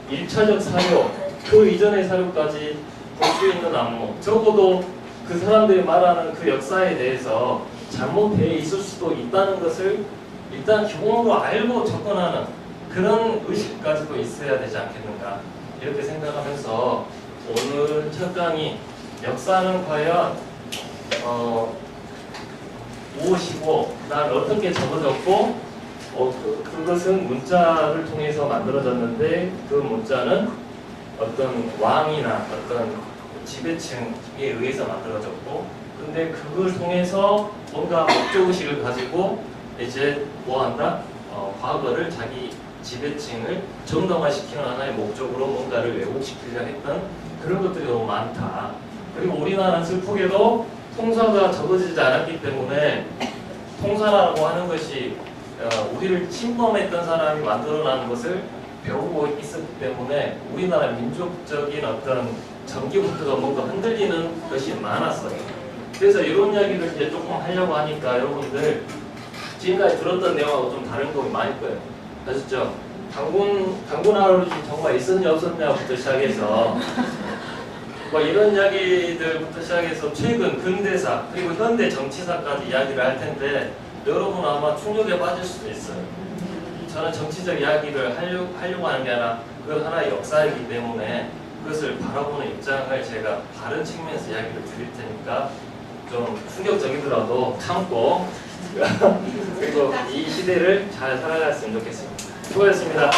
1차적 사료, 그 이전의 사료까지 볼 수 있는 안목. 적어도 그 사람들이 말하는 그 역사에 대해서 잘못되어 있을 수도 있다는 것을 일단 기본으로 알고 접근하는 그런 의식까지도 있어야 되지 않겠는가 이렇게 생각하면서 오늘 첫 강의 역사는 과연 무엇이고 난 어떻게 적어졌고 그것은 문자를 통해서 만들어졌는데 그 문자는 어떤 왕이나 어떤 지배층에 의해서 만들어졌고 근데 그걸 통해서 뭔가 목적의식을 가지고 이제 뭐한다? 과거를 자기 지배층을 정당화시키는 하나의 목적으로 뭔가를 왜곡시키려 했던 그런 것들이 너무 많다. 그리고 우리나라는 슬프게도 통사가 적어지지 않았기 때문에 통사라고 하는 것이 우리를 침범했던 사람이 만들어낸 것을 배우고 있었기 때문에 우리나라 민족적인 어떤 전기부터가 뭔가 흔들리는 것이 많았어요. 그래서 이런 이야기를 이제 조금 하려고 하니까 여러분들 지금까지 들었던 내용하고 좀 다른 거 많을 거예요. 아셨죠? 단군 할아버지 정말 있었냐 없었냐부터 시작해서 뭐 이런 이야기들부터 시작해서 최근 근대사 그리고 현대 정치사까지 이야기를 할 텐데 여러분 아마 충격에 빠질 수도 있어요. 저는 정치적 이야기를 하려고 하는 게 아니라 그건 하나의 역사이기 때문에 그것을 바라보는 입장을 제가 다른 측면에서 이야기를 드릴 테니까 좀 충격적이더라도 참고 그리고 이 시대를 잘 살아갔으면 좋겠습니다. 수고하셨습니다.